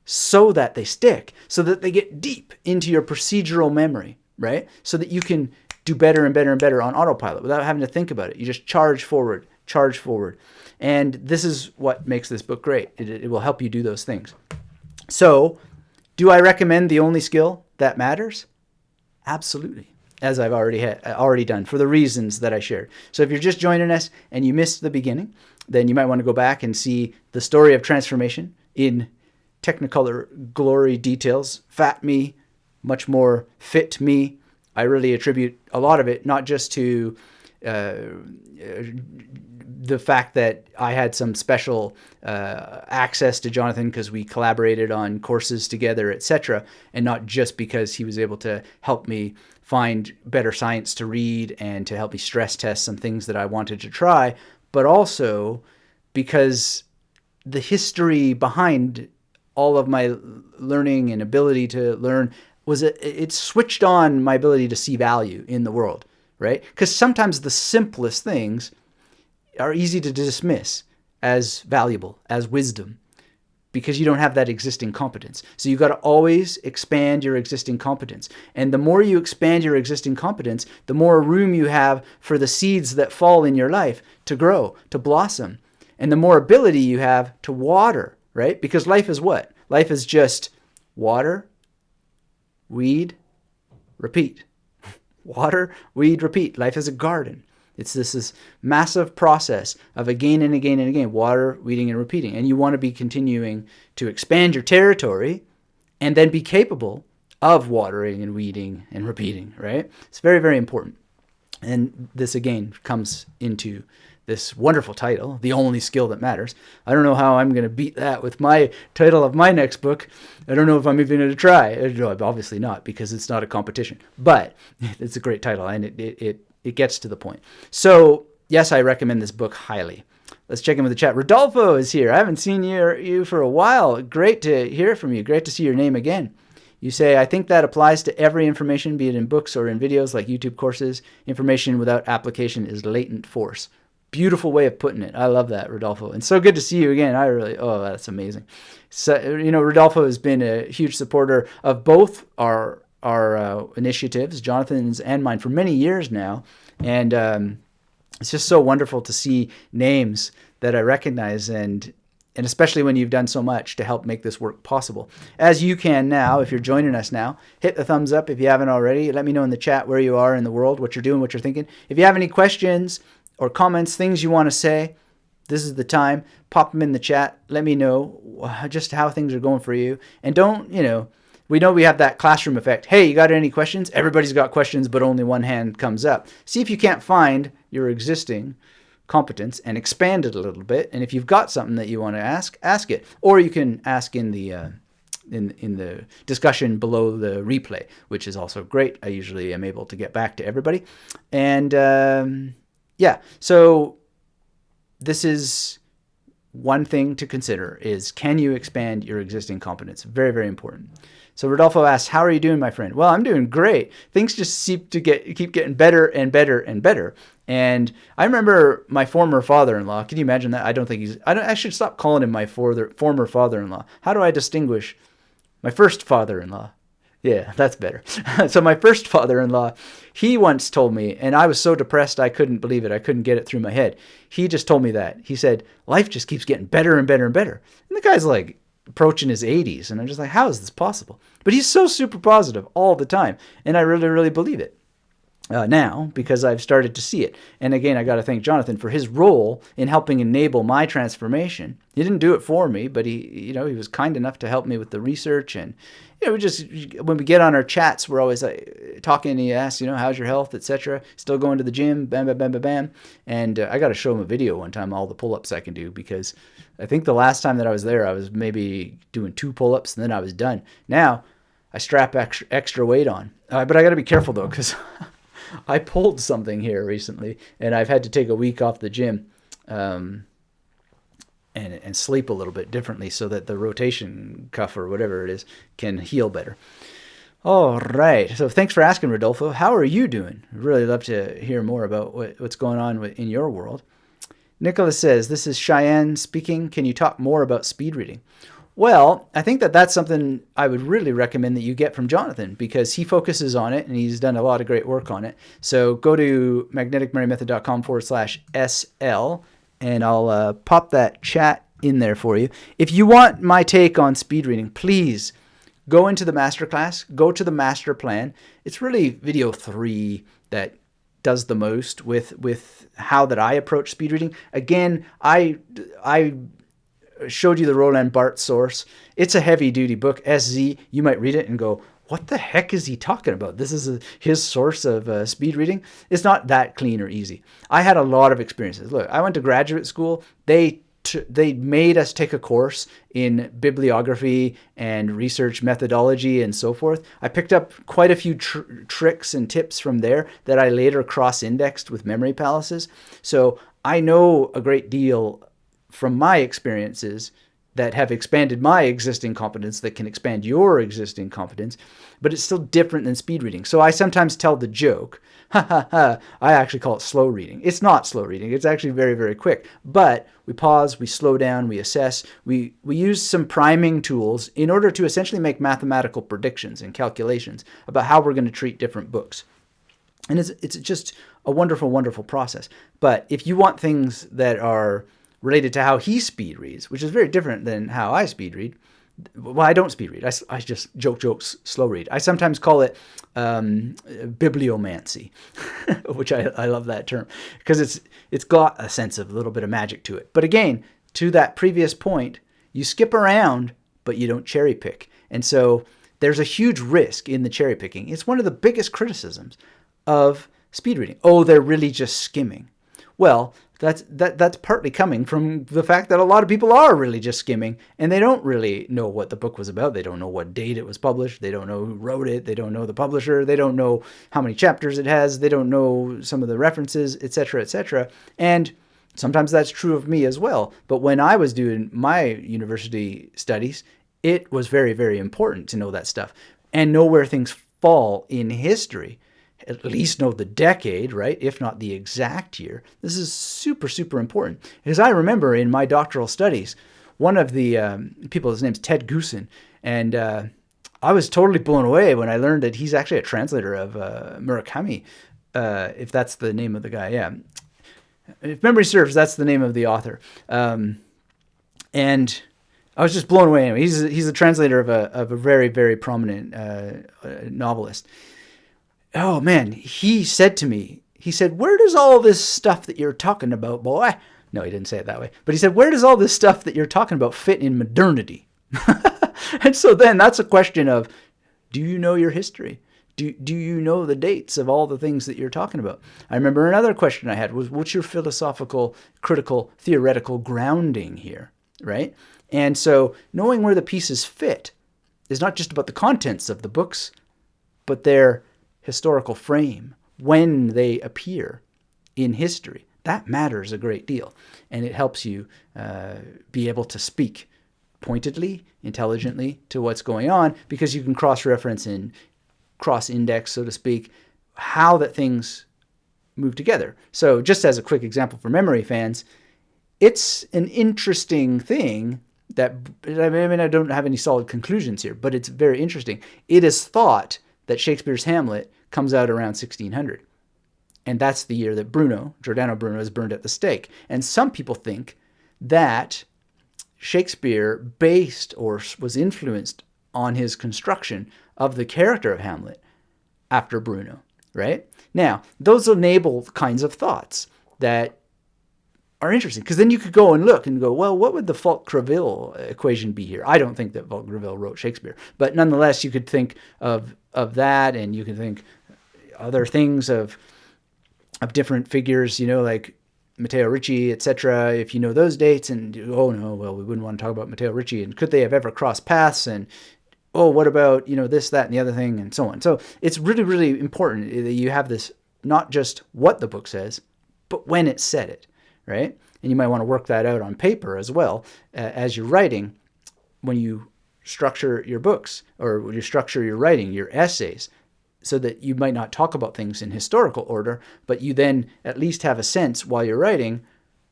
so that they stick, so that they get deep into your procedural memory, right? So that you can do better and better and better on autopilot without having to think about it. You just charge forward. And this is what makes this book great. It will help you do those things. So, do I recommend the only skill that matters? Absolutely. As I've already done for the reasons that I shared. So if you're just joining us and you missed the beginning, then you might want to go back and see the story of transformation in Technicolor glory details. Fat me, much more fit me. I really attribute a lot of it not just to the fact that I had some special access to Jonathan because we collaborated on courses together, etc., and not just because he was able to help me find better science to read and to help me stress test some things that I wanted to try, but also because the history behind all of my learning and ability to learn was it switched on my ability to see value in the world, right? Because sometimes the simplest things are easy to dismiss as valuable, as wisdom, because you don't have that existing competence. So you've got to always expand your existing competence. And the more you expand your existing competence, the more room you have for the seeds that fall in your life to grow, to blossom. And the more ability you have to water, right? Because life is what? Life is just Water, weed, repeat. Water, weed, repeat. Life is a garden. It's this massive process of again and again and again, water, weeding, and repeating. And you want to be continuing to expand your territory and then be capable of watering and weeding and repeating, right? It's very, very important. And this, again, comes into this wonderful title, The Only Skill That Matters. I don't know how I'm going to beat that with my title of my next book. I don't know if I'm even going to try. No, obviously not, because it's not a competition. But it's a great title, and it gets to the point. So, yes, I recommend this book highly. Let's check in with the chat. Rodolfo is here. I haven't seen you for a while. Great to hear from you. Great to see your name again. You say, I think that applies to every information, be it in books or in videos like YouTube courses. Information without application is latent force. Beautiful way of putting it. I love that, Rodolfo. And so good to see you again. That's amazing. So, Rodolfo has been a huge supporter of both our initiatives, Jonathan's and mine, for many years now. And it's just so wonderful to see names that I recognize, and especially when you've done so much to help make this work possible. As you can now, if you're joining us now, hit the thumbs up if you haven't already. Let me know in the chat where you are in the world, what you're doing, what you're thinking. If you have any questions or comments, things you want to say, this is the time. Pop them in the chat. Let me know just how things are going for you. And don't, we know we have that classroom effect. Hey, you got any questions? Everybody's got questions, but only one hand comes up. See if you can't find your existing competence and expand it a little bit. And if you've got something that you want to ask it. Or you can ask in the in the discussion below the replay, which is also great. I usually am able to get back to everybody. And so this is one thing to consider, is can you expand your existing competence? Very, very important. So Rodolfo asks, how are you doing, my friend? Well, I'm doing great. Things just seem to keep getting better and better and better. And I remember my former father-in-law. Can you imagine that? I should stop calling him my former father-in-law. How do I distinguish my first father-in-law? Yeah, that's better. So my first father-in-law, he once told me, and I was so depressed I couldn't believe it. I couldn't get it through my head. He just told me that. He said, life just keeps getting better and better and better. And the guy's like approaching his 80s. And I'm just like, how is this possible? But he's so super positive all the time. And I really, really believe it. Now, because I've started to see it. And again, I got to thank Jonathan for his role in helping enable my transformation. He didn't do it for me, but he was kind enough to help me with the research. And when we get on our chats, we're always talking, and he asks, how's your health, etc. Still going to the gym, bam, bam, bam, bam, bam. And I got to show him a video one time, all the pull-ups I can do, because I think the last time that I was there, I was maybe doing 2 pull-ups, and then I was done. Now, I strap extra weight on. But I got to be careful, though, because I pulled something here recently, and I've had to take a week off the gym and sleep a little bit differently so that the rotation cuff or whatever it is can heal better. All right. So thanks for asking, Rodolfo. How are you doing? I'd really love to hear more about what's going on in your world. Nicholas says, this is Cheyenne speaking. Can you talk more about speed reading? Well, I think that's something I would really recommend that you get from Jonathan, because he focuses on it and he's done a lot of great work on it. So go to magneticmarymethod.com/SL and I'll pop that chat in there for you. If you want my take on speed reading, please go into the masterclass, go to the master plan. It's really video 3 that does the most with how that I approach speed reading. Again, I showed you the Roland Barthes source. It's a heavy-duty book, SZ. You might read it and go, what the heck is he talking about? This is his source of speed reading. It's not that clean or easy. I had a lot of experiences. Look, I went to graduate school. They made us take a course in bibliography and research methodology and so forth. I picked up quite a few tricks and tips from there that I later cross-indexed with memory palaces. So I know a great deal from my experiences that have expanded my existing competence, that can expand your existing competence, but it's still different than speed reading. So I sometimes tell the joke, I actually call it slow reading. It's not slow reading. It's actually very, very quick. But we pause, we slow down, we assess, we use some priming tools in order to essentially make mathematical predictions and calculations about how we're going to treat different books. And it's just a wonderful, wonderful process. But if you want things that are related to how he speed reads, which is very different than how I speed read, Well, I don't speed read. I just jokes, slow read. I sometimes call it bibliomancy, which I love that term because it's got a sense of a little bit of magic to it. But again, to that previous point, you skip around, but you don't cherry pick. And so there's a huge risk in the cherry picking. It's one of the biggest criticisms of speed reading. Oh, they're really just skimming. Well, that's partly coming from the fact that a lot of people are really just skimming and they don't really know what the book was about. They don't know what date it was published. They don't know who wrote it. They don't know the publisher. They don't know how many chapters it has. They don't know some of the references, etc., etc. And sometimes that's true of me as well. But when I was doing my university studies, it was very, very important to know that stuff and know where things fall in history. At least know the decade, right? If not the exact year. This is super, super important. Because I remember in my doctoral studies, one of the people, his name's Ted Goosen, and I was totally blown away when I learned that he's actually a translator of Murakami, if that's the name of the guy, yeah. If memory serves, that's the name of the author. And I was just blown away. He's a translator of a very, very prominent novelist. Oh man, he said to me, where does all this stuff that you're talking about, boy? No, he didn't say it that way. But he said, where does all this stuff that you're talking about fit in modernity? And so then that's a question of, do you know your history? Do you know the dates of all the things that you're talking about? I remember another question I had was, what's your philosophical, critical, theoretical grounding here, right? And so knowing where the pieces fit is not just about the contents of the books, but their historical frame, when they appear in history. That matters a great deal. And it helps you be able to speak pointedly, intelligently to what's going on, because you can cross-reference and cross-index, so to speak, how that things move together. So just as a quick example for memory fans, it's an interesting thing that, I mean, I don't have any solid conclusions here, but it's very interesting. It is thought that Shakespeare's Hamlet comes out around 1600. And that's the year that Giordano Bruno, is burned at the stake. And some people think that Shakespeare based or was influenced on his construction of the character of Hamlet after Bruno, right? Now, those enable kinds of thoughts that are interesting, because then you could go and look and go, well, what would the Fulk-Greville equation be here? I don't think that Fulk-Greville wrote Shakespeare, but nonetheless, you could think of that, and you can think other things of different figures, like Matteo Ricci, etc. If you know those dates, and oh no, well, we wouldn't want to talk about Matteo Ricci, and could they have ever crossed paths? And oh, what about this, that, and the other thing, and so on. So it's really, really important that you have this, not just what the book says, but when it said it, right? And you might want to work that out on paper as well as you're writing. When you structure your books, or when you structure your writing, your essays, so that you might not talk about things in historical order, but you then at least have a sense while you're writing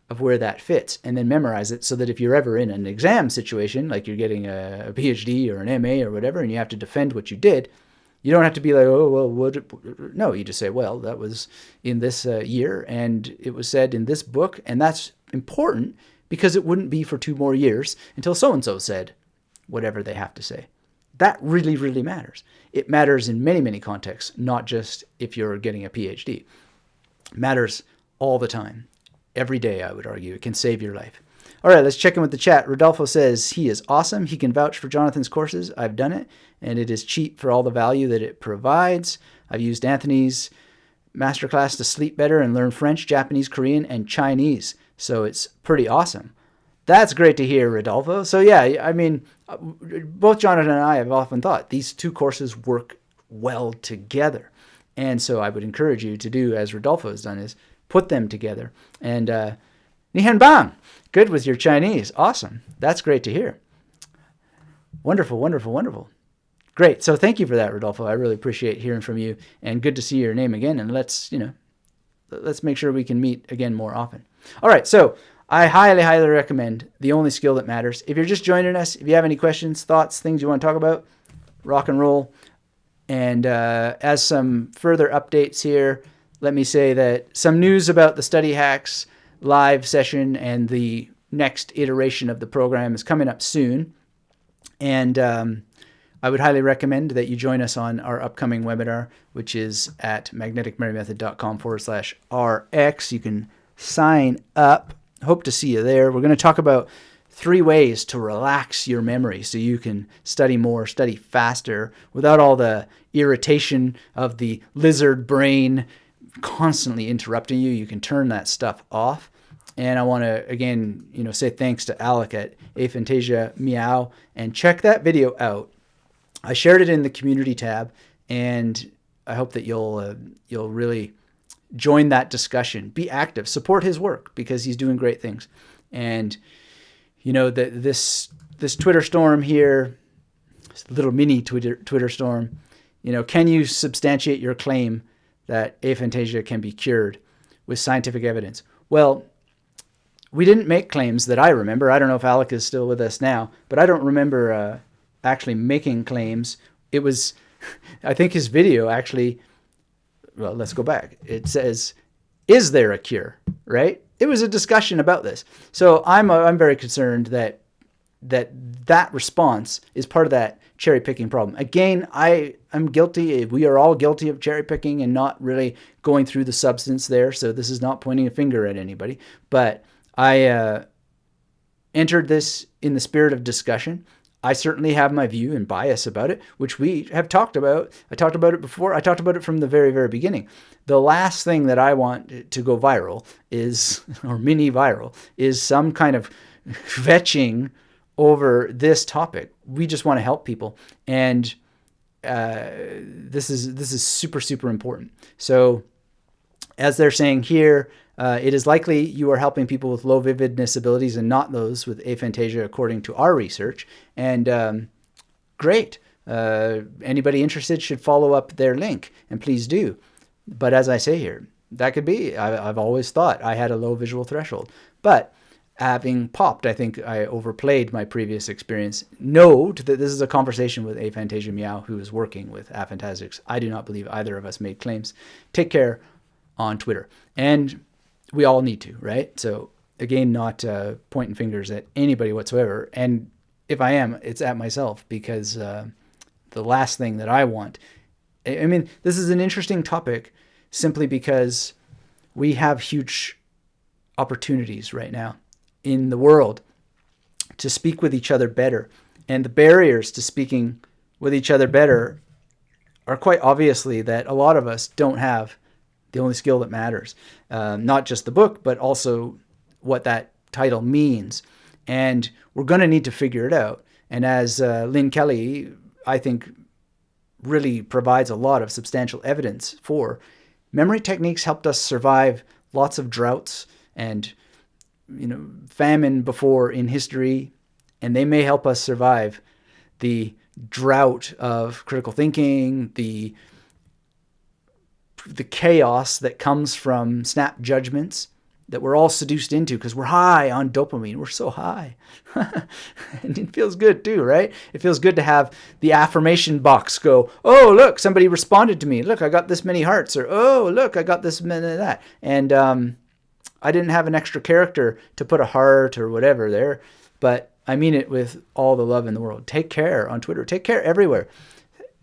of where that fits, and then memorize it, so that if you're ever in an exam situation, like you're getting a PhD or an MA or whatever, and you have to defend what you did, you don't have to be like, oh, well, what? No, you just say, well, that was in this year, and it was said in this book, and that's important because it wouldn't be for 2 more years until so-and-so said whatever they have to say. That really, really matters. It matters in many, many contexts, not just if you're getting a PhD. It matters all the time. Every day, I would argue. It can save your life. All right, let's check in with the chat. Rodolfo says he is awesome. He can vouch for Jonathan's courses. I've done it, and it is cheap for all the value that it provides. I've used Anthony's masterclass to sleep better and learn French, Japanese, Korean, and Chinese. So it's pretty awesome. That's great to hear, Rodolfo. So yeah, I mean, both Jonathan and I have often thought these 2 courses work well together. And so I would encourage you to do as Rodolfo has done, is put them together. And Nihan Bang, good with your Chinese. Awesome. That's great to hear. Wonderful, wonderful, wonderful. Great. So thank you for that, Rodolfo. I really appreciate hearing from you, and good to see your name again. And let's make sure we can meet again more often. All right. So I highly, highly recommend The Only Skill That Matters. If you're just joining us, if you have any questions, thoughts, things you want to talk about, rock and roll. And as some further updates here, let me say that some news about the Study Hacks live session and the next iteration of the program is coming up soon. And I would highly recommend that you join us on our upcoming webinar, which is at magneticmemory-method.com/RX. You can sign up. Hope to see you there. We're going to talk about 3 ways to relax your memory so you can study more, study faster, without all the irritation of the lizard brain constantly interrupting you. You can turn that stuff off. And I want to, again, say thanks to Alec at Aphantasia Meow, and check that video out. I shared it in the community tab, and I hope that you'll really join that discussion. Be active, support his work, because he's doing great things. And this Twitter storm here, this little mini Twitter storm, can you substantiate your claim that aphantasia can be cured with scientific evidence? Well, we didn't make claims that I remember. I don't know if Alec is still with us now, but I don't remember actually making claims. It was, I think his video actually, well, let's go back. It says, is there a cure, right? It was a discussion about this. So I'm very concerned that response is part of that cherry picking problem. Again, I'm guilty. We are all guilty of cherry picking and not really going through the substance there. So this is not pointing a finger at anybody, but I entered this in the spirit of discussion. I certainly have my view and bias about it, which we have talked about. I talked about it before. I talked about it from the very, very beginning. The last thing that I want to go viral is, or mini viral, is some kind of fetching over this topic. We just want to help people. And this is super, super important. So as they're saying here, it is likely you are helping people with low vividness abilities and not those with aphantasia, according to our research. And great. Anybody interested should follow up their link, and please do. But as I say here, that could be. I've always thought I had a low visual threshold. But having popped, I think I overplayed my previous experience. Note that this is a conversation with Aphantasia Meow, who is working with aphantasics. I do not believe either of us made claims. Take care on Twitter. And we all need to, right? So again, not pointing fingers at anybody whatsoever. And if I am, it's at myself, because the last thing that I want, I mean, this is an interesting topic simply because we have huge opportunities right now in the world to speak with each other better. And the barriers to speaking with each other better are quite obviously that a lot of us don't have the only skill that matters. Not just the book, but also what that title means. And we're going to need to figure it out. And as Lynn Kelly, I think, really provides a lot of substantial evidence for, memory techniques helped us survive lots of droughts and famine before in history, and they may help us survive the drought of critical thinking, the chaos that comes from snap judgments that we're all seduced into because we're high on dopamine. We're so high. And it feels good too, right? It feels good to have the affirmation box go, oh, look, somebody responded to me. Look, I got this many hearts. Or, oh, look, I got this many of that. And I didn't have an extra character to put a heart or whatever there, but I mean it with all the love in the world. Take care on Twitter. Take care everywhere.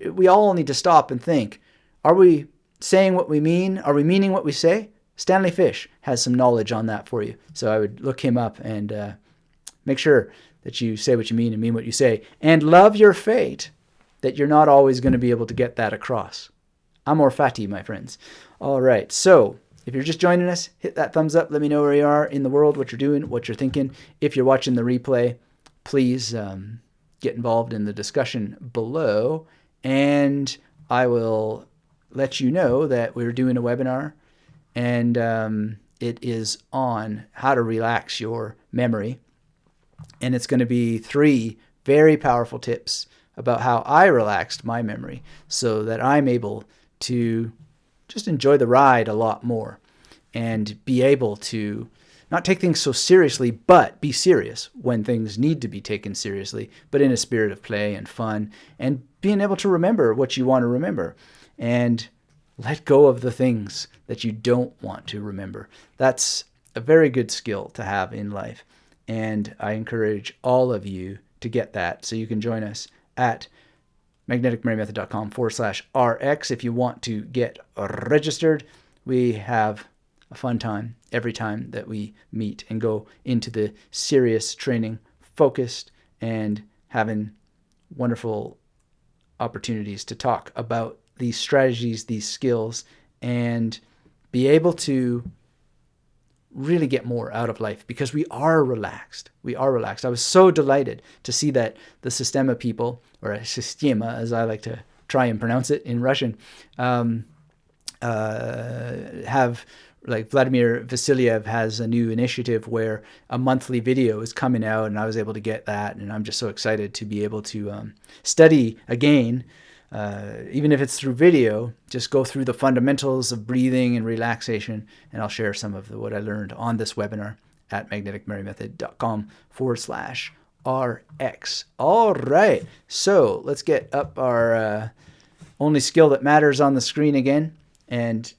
We all need to stop and think, are we saying what we mean? Are we meaning what we say? Stanley Fish has some knowledge on that for you. So I would look him up and make sure that you say what you mean and mean what you say. And love your fate that you're not always going to be able to get that across. Amor fati, my friends. All right. So if you're just joining us, hit that thumbs up. Let me know where you are in the world, what you're doing, what you're thinking. If you're watching the replay, please get involved in the discussion below. And I will let you know that we're doing a webinar, and it is on how to relax your memory. And it's going to be 3 very powerful tips about how I relaxed my memory so that I'm able to just enjoy the ride a lot more and be able to not take things so seriously, but be serious when things need to be taken seriously, but in a spirit of play and fun, and being able to remember what you want to remember and let go of the things that you don't want to remember. That's a very good skill to have in life. And I encourage all of you to get that. So you can join us at magneticmarymethod.com/RX if you want to get registered. We have a fun time every time that we meet and go into the serious training, focused and having wonderful opportunities to talk about these strategies, these skills, and be able to really get more out of life because we are relaxed. We are relaxed. I was so delighted to see that the Systema people, or Systema as I like to try and pronounce it in Russian, have, like Vladimir Vasiliev has a new initiative where a monthly video is coming out, and I was able to get that, and I'm just so excited to be able to study again, even if it's through video, just go through the fundamentals of breathing and relaxation, and I'll share some of what I learned on this webinar at magneticmarymethod.com/RX. All right, so let's get up our only skill that matters on the screen again, and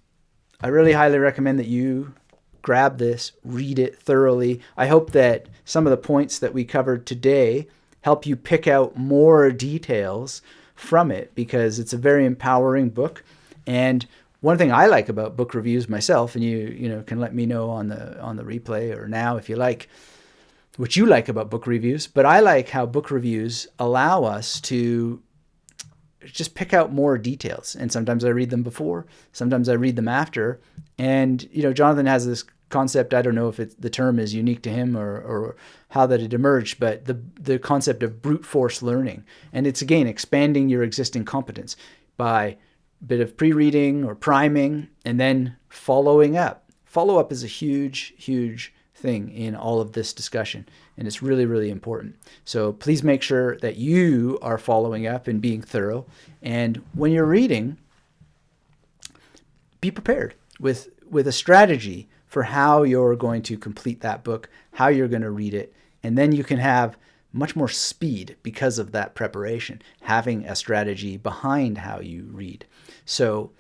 I really highly recommend that you grab this, read it thoroughly. I hope that some of the points that we covered today help you pick out more details from it, because it's a very empowering book. And one thing I like about book reviews myself, and you can let me know on the replay or now if you like what you like about book reviews, but I like how book reviews allow us to just pick out more details. And sometimes I read them before, sometimes I read them after. And Jonathan has this concept, I don't know if the term is unique to him or how that it emerged, but the concept of brute force learning. And it's, again, expanding your existing competence by a bit of pre-reading or priming and then following up. Follow-up is a huge, huge thing in all of this discussion, and it's really, really important. So please make sure that you are following up and being thorough. And when you're reading, be prepared with a strategy for how you're going to complete that book, how you're going to read it, and then you can have much more speed because of that preparation, having a strategy behind how you read. So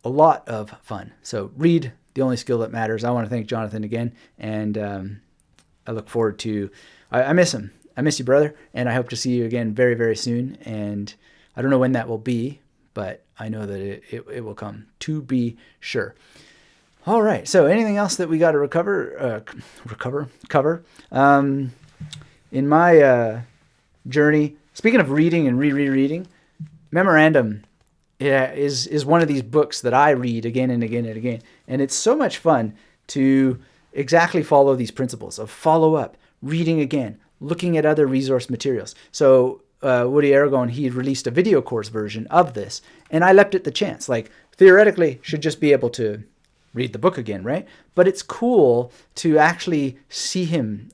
a lot of fun. So read The Only Skill That Matters. I want to thank Jonathan again, and I look forward to, I miss him. I miss you, brother, and I hope to see you again very, very soon. And I don't know when that will be, but I know that it will come, to be sure. All right. So anything else that we got to cover? In my journey, speaking of reading and rereading, Memorandum is one of these books that I read again and again and again. And it's so much fun to exactly follow these principles of follow up, reading again, looking at other resource materials. So Woody Aragon, he had released a video course version of this, and I leapt at the chance. Like, theoretically, should just be able to read the book again, right? But it's cool to actually see him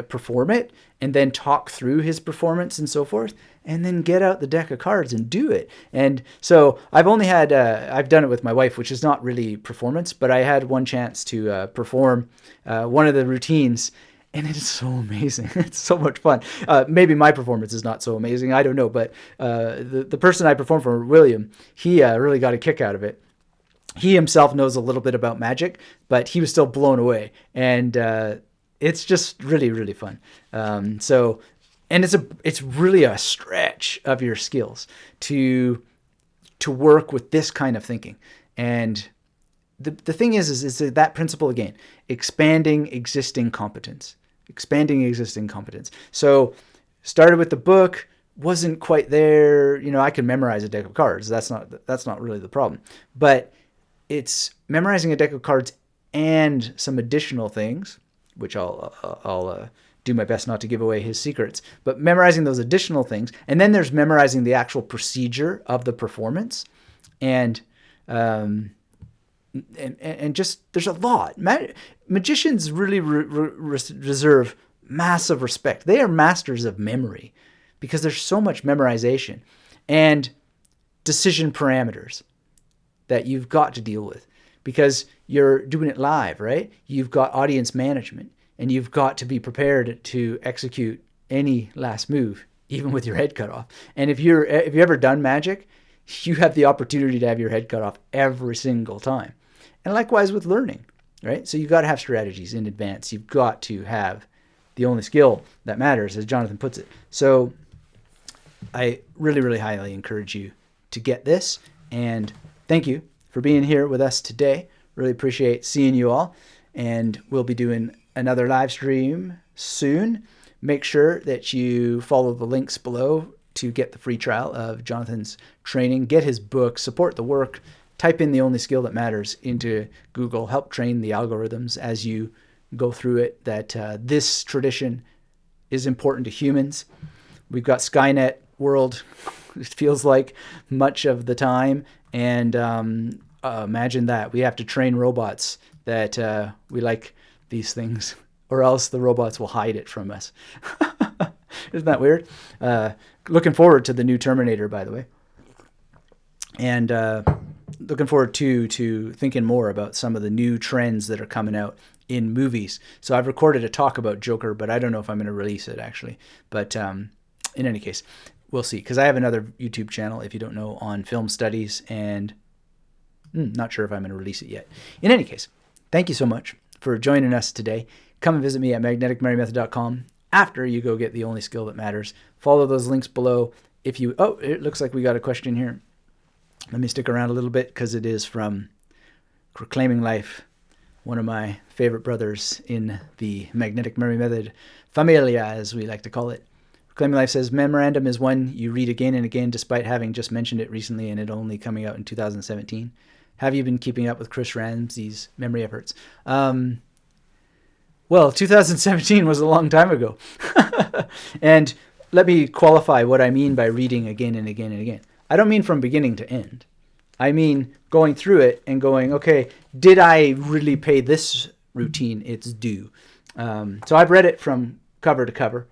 perform it and then talk through his performance and so forth, and then get out the deck of cards and do it. And so I've only had, I've done it with my wife, which is not really performance, but I had one chance to perform one of the routines, and it is so amazing. It's so much fun. Maybe my performance is not so amazing, I don't know, but the person I performed for, William, he really got a kick out of it. He himself knows a little bit about magic, but he was still blown away. And it's just really, really fun. And it's really a stretch of your skills to work with this kind of thinking. And the thing is that principle again, expanding existing competence. So started with the book, wasn't quite there. I could memorize a deck of cards. That's not really the problem. But it's memorizing a deck of cards and some additional things, which I'll do my best not to give away his secrets, but memorizing those additional things. And then there's memorizing the actual procedure of the performance. And just, there's a lot. Magicians really reserve massive respect. They are masters of memory because there's so much memorization and decision parameters that you've got to deal with because you're doing it live, right? You've got audience management, and you've got to be prepared to execute any last move, even with your head cut off. And if you've ever done magic, you have the opportunity to have your head cut off every single time. And likewise with learning, right? So you've got to have strategies in advance. You've got to have the only skill that matters, as Jonathan puts it. So I really, really highly encourage you to get this. And thank you for being here with us today. Really appreciate seeing you all. And we'll be doing another live stream soon. Make sure that you follow the links below to get the free trial of Jonathan's training. Get his book, support the work. Type in The Only Skill That Matters into Google. Help train the algorithms as you go through it. That this tradition is important to humans. We've got Skynet world, it feels like, much of the time. And imagine that. We have to train robots that we like these things, or else the robots will hide it from us. Isn't that weird? Looking forward to the new Terminator, by the way. And looking forward to thinking more about some of the new trends that are coming out in movies. So I've recorded a talk about Joker, but I don't know if I'm going to release it, actually. But in any case, we'll see. Because I have another YouTube channel, if you don't know, on film studies, and not sure if I'm going to release it yet. In any case, thank you so much for joining us today. Come and visit me at magneticmarymethod.com after you go get The Only Skill That Matters. Follow those links below. If you, it looks like we got a question here. Let me stick around a little bit because it is from Reclaiming Life, one of my favorite brothers in the Magnetic Mary Method familia, as we like to call it. Reclaiming Life says, memorandum is one you read again and again despite having just mentioned it recently and it only coming out in 2017. Have you been keeping up with Chris Ramsey's memory efforts? Well, 2017 was a long time ago. And let me qualify what I mean by reading again and again and again. I don't mean from beginning to end. I mean going through it and going, okay, did I really pay this routine its due? So I've read it from cover to cover,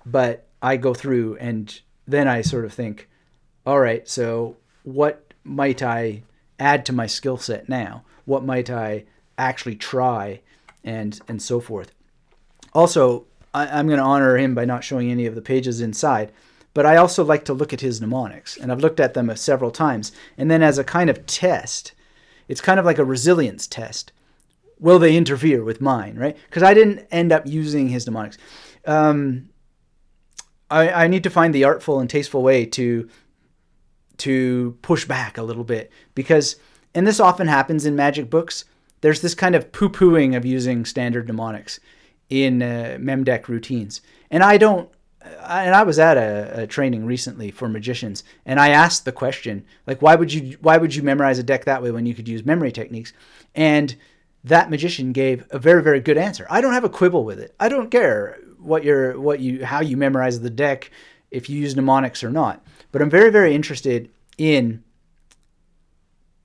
but I go through and then I sort of think, all right, so what might I add to my skill set now? What might I actually try, and so forth? Also, I'm going to honor him by not showing any of the pages inside, but I also like to look at his mnemonics, and I've looked at them several times. And then as a kind of test, it's kind of like a resilience test. Will they interfere with mine, right? Because I didn't end up using his mnemonics. I need to find the artful and tasteful way to push back a little bit, because, and this often happens in magic books, there's this kind of poo-pooing of using standard mnemonics in memdeck routines. And I was at a training recently for magicians, and I asked the question, like, why would you memorize a deck that way when you could use memory techniques? And that magician gave a very, very good answer. I don't have a quibble with it. I don't care how you memorize the deck, if you use mnemonics or not. But I'm very, very interested in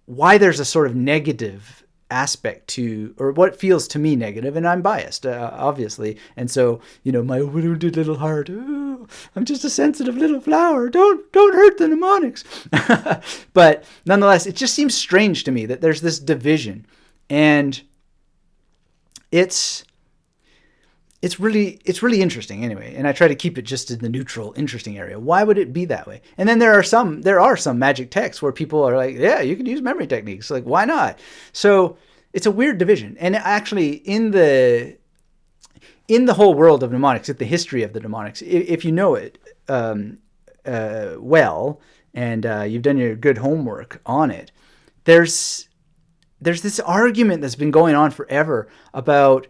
why there's a sort of negative aspect to, or what feels to me negative, and I'm biased, obviously. And so, my wounded little heart, I'm just a sensitive little flower. Don't hurt the mnemonics. But nonetheless, it just seems strange to me that there's this division, and it's really interesting anyway. And I try to keep it just in the neutral, interesting area. Why would it be that way? And then there are some magic texts where people are like, yeah, you can use memory techniques. Like, why not? So it's a weird division. And actually in the whole world of mnemonics, at the history of the mnemonics, if you know it well, and you've done your good homework on it, there's this argument that's been going on forever about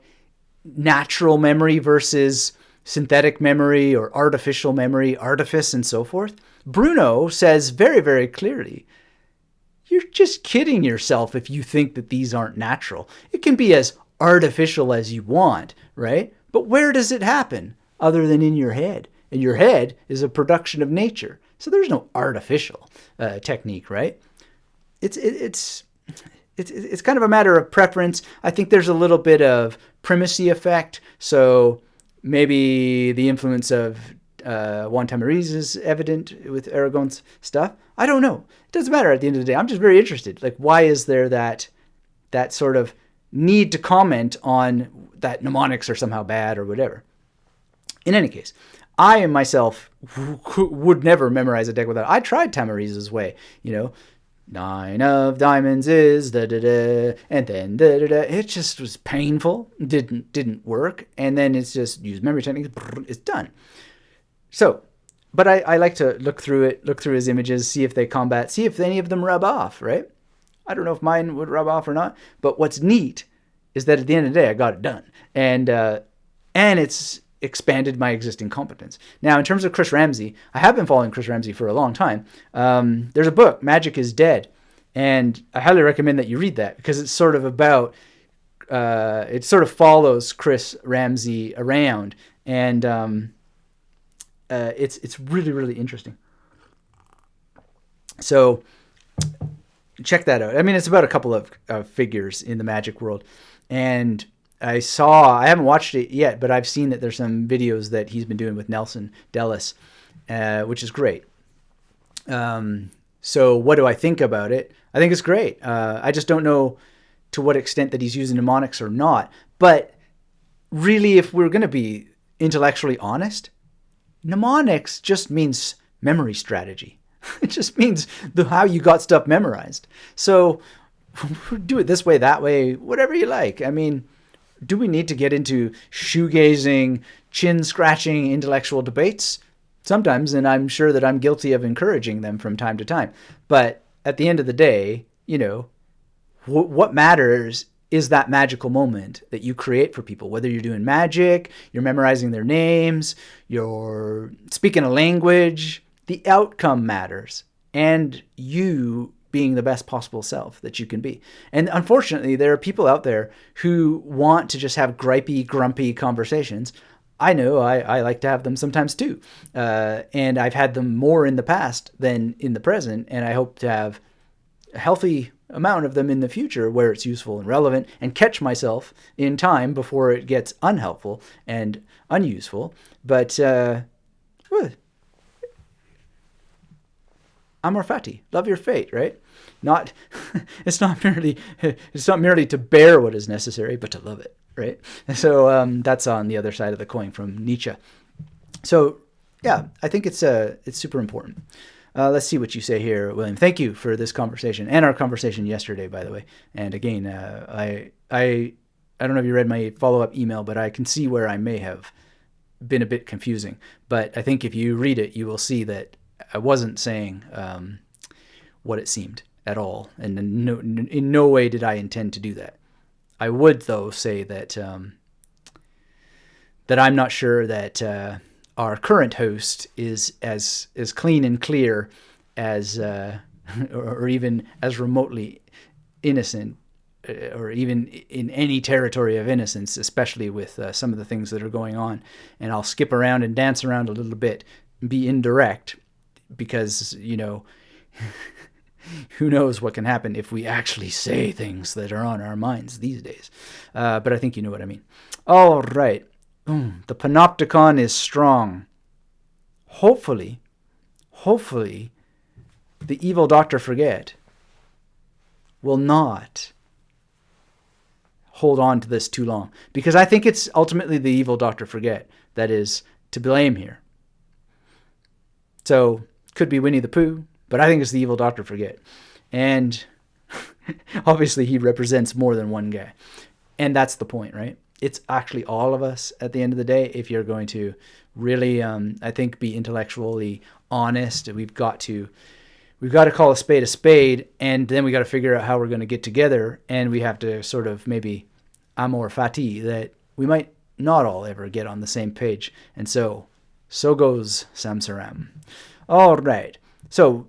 natural memory versus synthetic memory, or artificial memory, artifice, and so forth. Bruno says very, very clearly, you're just kidding yourself if you think that these aren't natural. It can be as artificial as you want, right? But where does it happen other than in your head? And your head is a production of nature. So there's no artificial technique, right? It's kind of a matter of preference. I think there's a little bit of primacy effect. So maybe the influence of Juan Tamariz is evident with Aragon's stuff. I don't know. It doesn't matter at the end of the day. I'm just very interested. Like, why is there that sort of need to comment on that mnemonics are somehow bad or whatever? In any case, I myself would never memorize a deck without. I tried Tamariz's way, 9 of diamonds is da da da, and then da da da. It just was painful. Didn't work. And then it's just use memory techniques. It's done. So, but I like to look through his images, see if they combat, see if any of them rub off, right? I don't know if mine would rub off or not. But what's neat is that at the end of the day, I got it done. And it's expanded my existing competence. Now, in terms of Chris Ramsey, I have been following Chris Ramsey for a long time. There's a book, Magic is Dead, and I highly recommend that you read that because it's sort of about, it sort of follows Chris Ramsey around, and it's really, really interesting. So check that out. I mean, it's about a couple of figures in the magic world, and I haven't watched it yet, but I've seen that there's some videos that he's been doing with Nelson Dellis, which is great. So what do I think about it? I think it's great. I just don't know to what extent that he's using mnemonics or not. But really, if we're going to be intellectually honest, mnemonics just means memory strategy. It just means how you got stuff memorized. So do it this way, that way, whatever you like. I mean, do we need to get into shoegazing, chin-scratching intellectual debates? Sometimes, and I'm sure that I'm guilty of encouraging them from time to time. But at the end of the day, what matters is that magical moment that you create for people. Whether you're doing magic, you're memorizing their names, you're speaking a language, the outcome matters. And you being the best possible self that you can be. And unfortunately, there are people out there who want to just have gripey, grumpy conversations. I know I like to have them sometimes too. And I've had them more in the past than in the present. And I hope to have a healthy amount of them in the future where it's useful and relevant, and catch myself in time before it gets unhelpful and unuseful. But amor fati, love your fate, right? It's not merely to bear what is necessary, but to love it, right? So that's on the other side of the coin from Nietzsche. So yeah, I think it's super important. Let's see what you say here, William. Thank you for this conversation and our conversation yesterday, by the way. And again, I don't know if you read my follow-up email, but I can see where I may have been a bit confusing. But I think if you read it, you will see that I wasn't saying what it seemed at all, and in no way did I intend to do that. I would, though, say that that I'm not sure that our current host is as clean and clear as, or even as remotely innocent, or even in any territory of innocence, especially with some of the things that are going on. And I'll skip around and dance around a little bit, and be indirect, because, who knows what can happen if we actually say things that are on our minds these days. But I think you know what I mean. All right. The panopticon is strong. Hopefully, the evil Dr. Forget will not hold on to this too long, because I think it's ultimately the evil Dr. Forget that is to blame here. So, could be Winnie the Pooh, but I think it's the evil Dr. Forget. And obviously he represents more than one guy. And that's the point, right? It's actually all of us at the end of the day. If you're going to really, I think, be intellectually honest, we've got to call a spade, and then we got to figure out how we're going to get together, and we have to sort of maybe amor fati, that we might not all ever get on the same page. And so goes Samsaram. All right. So,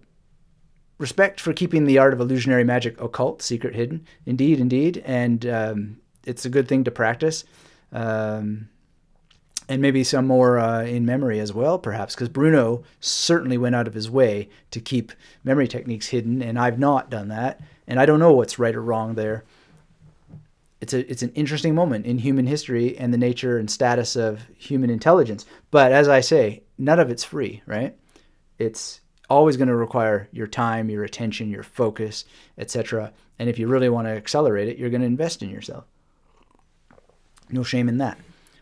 respect for keeping the art of illusionary magic occult, secret, hidden. Indeed. And it's a good thing to practice. And maybe some more in memory as well, perhaps, because Bruno certainly went out of his way to keep memory techniques hidden, and I've not done that. And I don't know what's right or wrong there. It's an interesting moment in human history and the nature and status of human intelligence. But as I say, none of it's free, right? It's always going to require your time, your attention, your focus, etc. And if you really want to accelerate it, you're going to invest in yourself. No shame in that.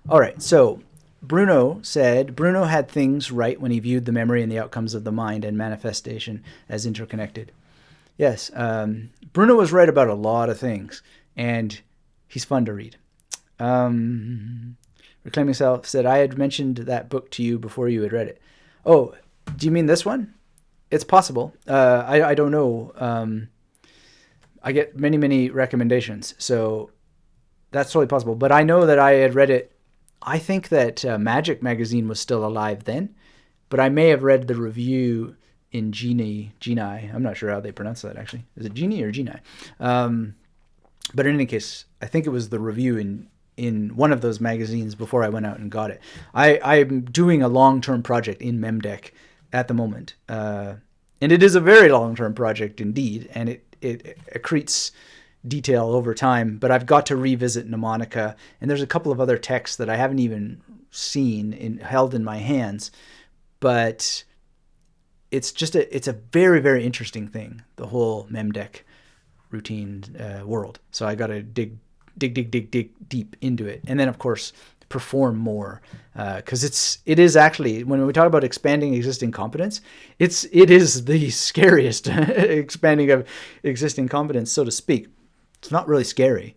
All right, so Bruno had things right when he viewed the memory and the outcomes of the mind and manifestation as interconnected. Yes. Bruno was right about a lot of things, and he's fun to read. Reclaiming Self said, I had mentioned that book to you before you had read it. Oh, do you mean this one? It's possible. I don't know. I get many, many recommendations, so that's totally possible. But I know that I had read it. I think that Magic Magazine was still alive then, but I may have read the review in Genie. I'm not sure how they pronounce that, actually. Is it Genie or Genie? But in any case, I think it was the review in one of those magazines before I went out and got it. I'm doing a long-term project in Memdeck at the moment. And it is a very long-term project indeed, and it accretes detail over time, but I've got to revisit Mnemonica, and there's a couple of other texts that I haven't even seen held in my hands, but it's a very, very interesting thing, the whole Memdeck routine world. So I got to dig deep into it, and then of course perform more, because it is actually, when we talk about expanding existing competence, it is the scariest expanding of existing competence, so to speak. It's not really scary.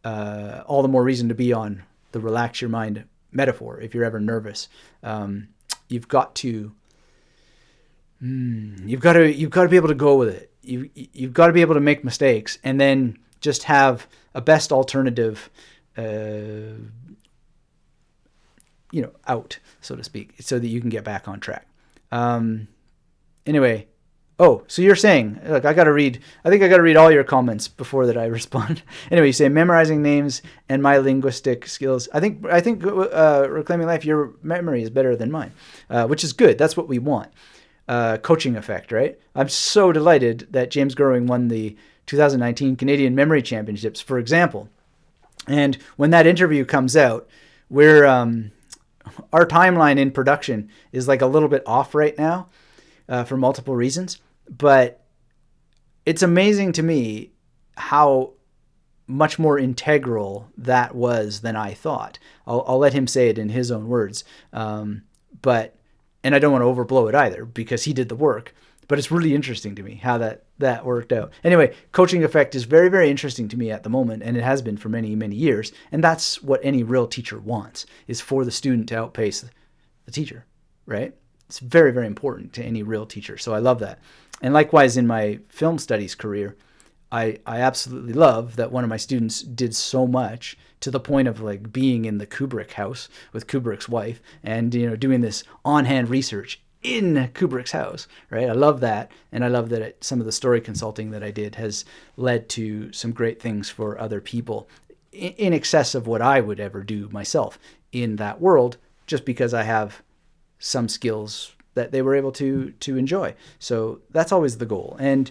All the more reason to be on the relax your mind metaphor if you're ever nervous. You've got to be able to go with it. You've got to be able to make mistakes and then just have a best alternative, out, so to speak, so that you can get back on track. Anyway. Oh, so you're saying, look, I think I got to read all your comments before that I respond. Anyway, you say memorizing names and my linguistic skills. I think Reclaiming Life, your memory is better than mine, which is good. That's what we want. Coaching effect, right? I'm so delighted that James Gerwing won the 2019 Canadian Memory Championships, for example. And when that interview comes out, our timeline in production is like a little bit off right now. For multiple reasons, but it's amazing to me how much more integral that was than I thought. I'll let him say it in his own words, and I don't want to overblow it either because he did the work, but it's really interesting to me how that worked out. Anyway, coaching effect is very, very interesting to me at the moment, and it has been for many, many years, and that's what any real teacher wants, is for the student to outpace the teacher, right? It's very, very important to any real teacher. So I love that. And likewise, in my film studies career, I absolutely love that one of my students did so much to the point of like being in the Kubrick house with Kubrick's wife and, doing this on-hand research in Kubrick's house, right? I love that. And I love that some of the story consulting that I did has led to some great things for other people in excess of what I would ever do myself in that world, just because I have some skills that they were able to enjoy. So that's always the goal. And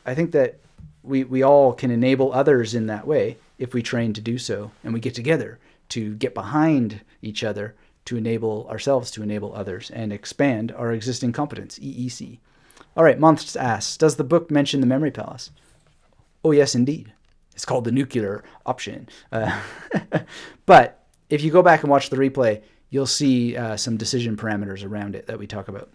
I think that we all can enable others in that way if we train to do so, and we get together to get behind each other to enable ourselves to enable others and expand our existing competence, EEC. All right, Months asks, does the book mention the memory palace? Oh, yes, indeed. It's called The Nuclear Option. But if you go back and watch the replay, you'll see some decision parameters around it that we talk about.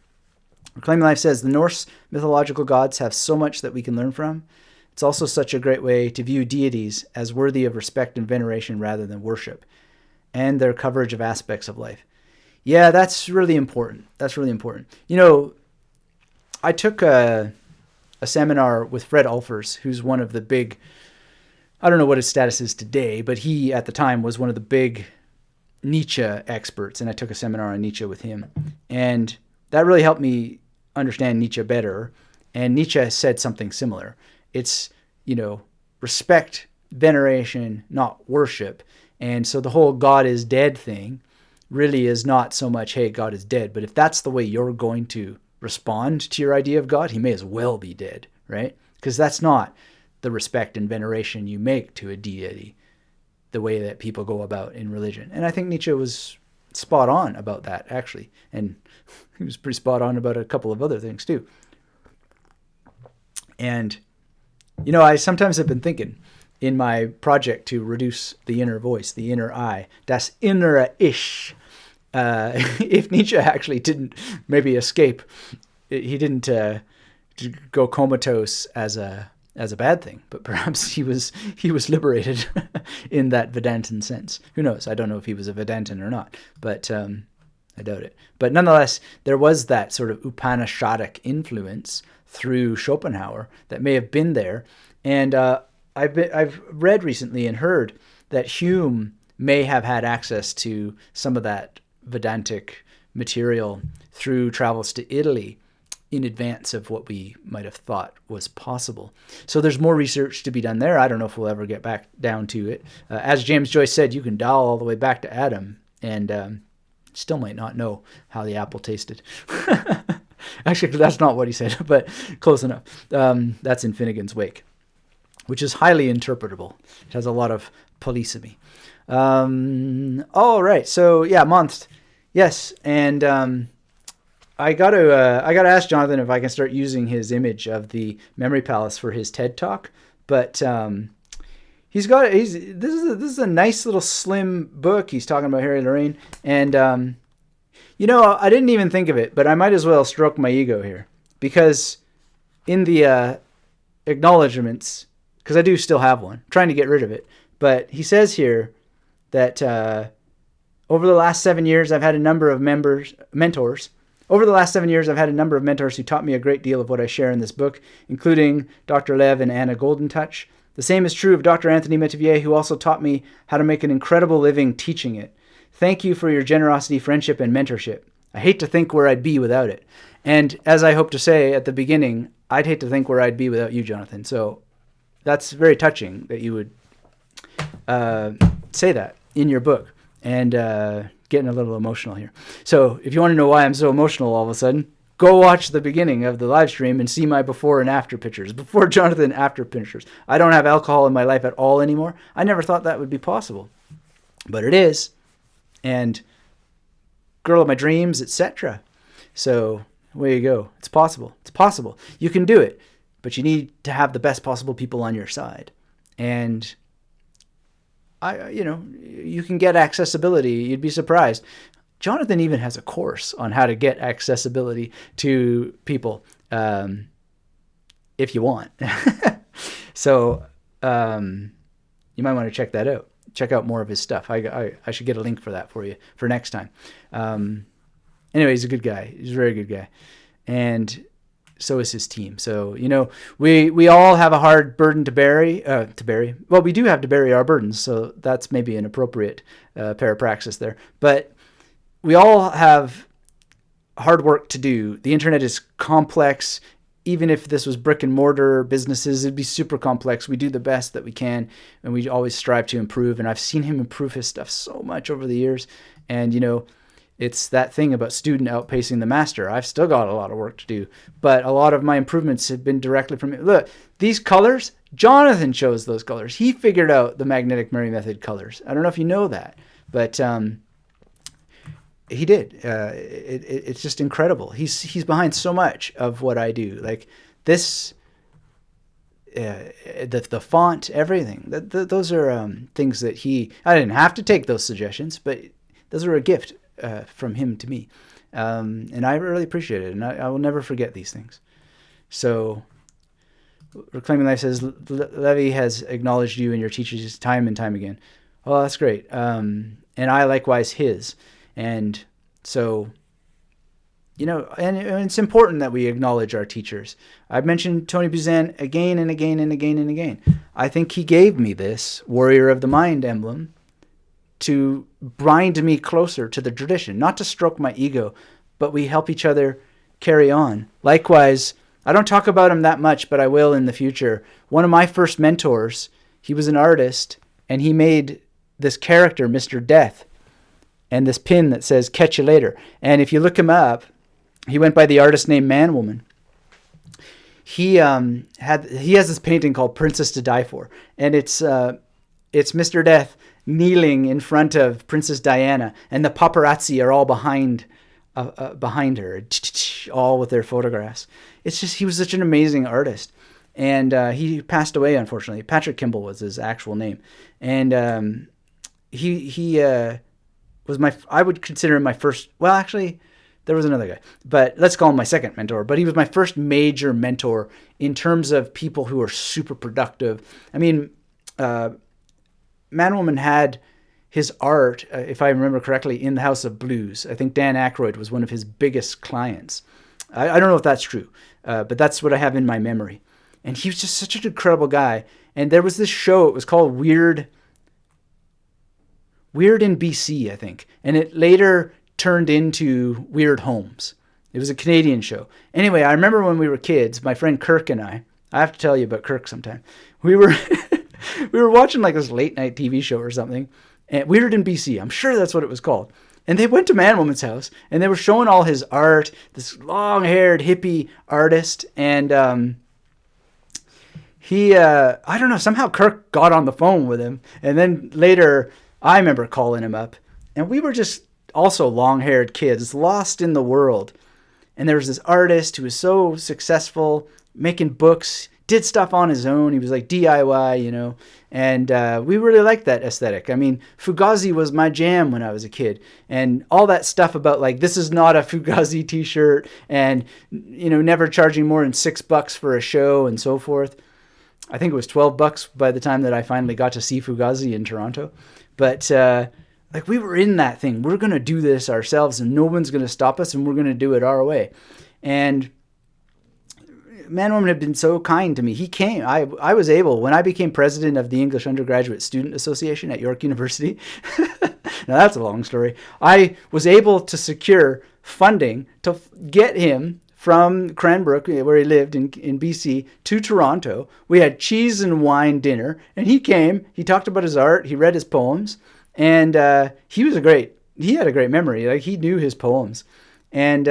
Reclaiming Life says, the Norse mythological gods have so much that we can learn from. It's also such a great way to view deities as worthy of respect and veneration rather than worship, and their coverage of aspects of life. Yeah, that's really important. That's really important. I took a seminar with Fred Ulfers, who's one of the big, I don't know what his status is today, but he at the time was one of the big Nietzsche experts, and I took a seminar on Nietzsche with him, and that really helped me understand Nietzsche better. And Nietzsche said something similar. It's, respect, veneration, not worship. And so the whole God is dead thing really is not so much, hey, God is dead, but if that's the way you're going to respond to your idea of God, he may as well be dead, right? Because that's not the respect and veneration you make to a deity, the way that people go about in religion. And I think Nietzsche was spot on about that, actually. And he was pretty spot on about a couple of other things, too. And, I sometimes have been thinking in my project to reduce the inner voice, the inner I, das innere Ich, if Nietzsche actually didn't maybe escape, he didn't go comatose as a bad thing, but perhaps he was liberated in that Vedantin sense. Who knows? I don't know if he was a Vedantin or not, but I doubt it. But nonetheless, there was that sort of Upanishadic influence through Schopenhauer that may have been there. And I've read recently and heard that Hume may have had access to some of that Vedantic material through travels to Italy in advance of what we might have thought was possible. So there's more research to be done there. I don't know if we'll ever get back down to it. As James Joyce said, you can dial all the way back to Adam and still might not know how the apple tasted. Actually, that's not what he said, but close enough. That's in Finnegan's Wake, which is highly interpretable. It has a lot of polysemy. All right. So yeah, month. Yes. And, I got to ask Jonathan if I can start using his image of the Memory Palace for his TED Talk, but this is a nice little slim book. He's talking about Harry Lorraine, and I didn't even think of it, but I might as well stroke my ego here, because in the acknowledgments, because I do still have one, I'm trying to get rid of it, but he says here that over the last 7 years I've had a number of mentors. Over the last 7 years, I've had a number of mentors who taught me a great deal of what I share in this book, including Dr. Lev and Anna Goldentouch. The same is true of Dr. Anthony Metivier, who also taught me how to make an incredible living teaching it. Thank you for your generosity, friendship, and mentorship. I hate to think where I'd be without it. And as I hope to say at the beginning, I'd hate to think where I'd be without you, Jonathan. So that's very touching that you would say that in your book. And getting a little emotional here. So if you want to know why I'm so emotional all of a sudden, go watch the beginning of the live stream and see my before and after pictures. Before Jonathan, after pictures. I don't have alcohol in my life at all anymore. I never thought that would be possible. But it is. And girl of my dreams, etc. So there you go. It's possible. It's possible. You can do it. But you need to have the best possible people on your side. And you can get accessibility. You'd be surprised. Jonathan even has a course on how to get accessibility to people, if you want. So you might want to check that out. Check out more of his stuff. I should get a link for that for you for next time. Anyway, he's a good guy. He's a very good guy. And so is his team. So, we all have a hard burden to bear. Well, we do have to bury our burdens, so that's maybe an appropriate parapraxis there. But we all have hard work to do. The internet is complex. Even if this was brick and mortar businesses, it'd be super complex. We do the best that we can, and we always strive to improve. And I've seen him improve his stuff so much over the years. And, it's that thing about student outpacing the master. I've still got a lot of work to do, but a lot of my improvements have been directly from it. Look, these colors, Jonathan chose those colors. He figured out the magnetic Murray method colors. I don't know if you know that, but he did. It's just incredible. He's behind so much of what I do. Like this, the font, everything. Those are things that I didn't have to take those suggestions, but those are a gift from him to me. And I really appreciate it. And I will never forget these things. So Reclaiming Life says, Levi has acknowledged you and your teachers time and time again. Oh, that's great. And I likewise his. And so, and it's important that we acknowledge our teachers. I've mentioned Tony Buzan again and again and again and again. I think he gave me this Warrior of the Mind emblem to bind me closer to the tradition, not to stroke my ego, but we help each other carry on. Likewise, I don't talk about him that much, but I will in the future. One of my first mentors, he was an artist, and he made this character, Mr. Death, and this pin that says, "Catch you later." And if you look him up, he went by the artist name Man Woman. He has this painting called Princess to Die For, and it's Mr. Death kneeling in front of Princess Diana, and the paparazzi are all behind her, all with their photographs. It's just, he was such an amazing artist. And he passed away, unfortunately. Patrick Kimball was his actual name. And he was I would consider him my first, well, actually, There was another guy, but let's call him my second mentor. But he was my first major mentor in terms of people who are super productive. I mean, Man Woman had his art, if I remember correctly, in the House of Blues. I think Dan Aykroyd was one of his biggest clients. I don't know if that's true, but that's what I have in my memory. And he was just such an incredible guy. And there was this show, it was called Weird in BC, I think. And it later turned into Weird Homes. It was a Canadian show. Anyway, I remember when we were kids, my friend Kirk and I have to tell you about Kirk sometime. We were we were watching like this late night TV show or something. And Weird in BC. I'm sure that's what it was called. And they went to Man Woman's house and they were showing all his art, this long-haired hippie artist. And I don't know, somehow Kirk got on the phone with him. And then later, I remember calling him up. And we were just also long-haired kids, lost in the world. And there was this artist who was so successful, making books, did stuff on his own. He was like DIY, you know. And we really liked that aesthetic. I mean, Fugazi was my jam when I was a kid. And all that stuff about like, this is not a Fugazi t-shirt and, you know, never charging more than $6 for a show and so forth. I think it was $12 by the time that I finally got to see Fugazi in Toronto. But like we were in that thing. We're going to do this ourselves and no one's going to stop us and we're going to do it our way. And Man Woman had been so kind to me. He came. I was able, when I became president of the English Undergraduate Student Association at York University, now that's a long story, I was able to secure funding to get him from Cranbrook, where he lived in BC, to Toronto. We had cheese and wine dinner, and he came. He talked about his art. He read his poems, and he had a great memory. Like, he knew his poems. And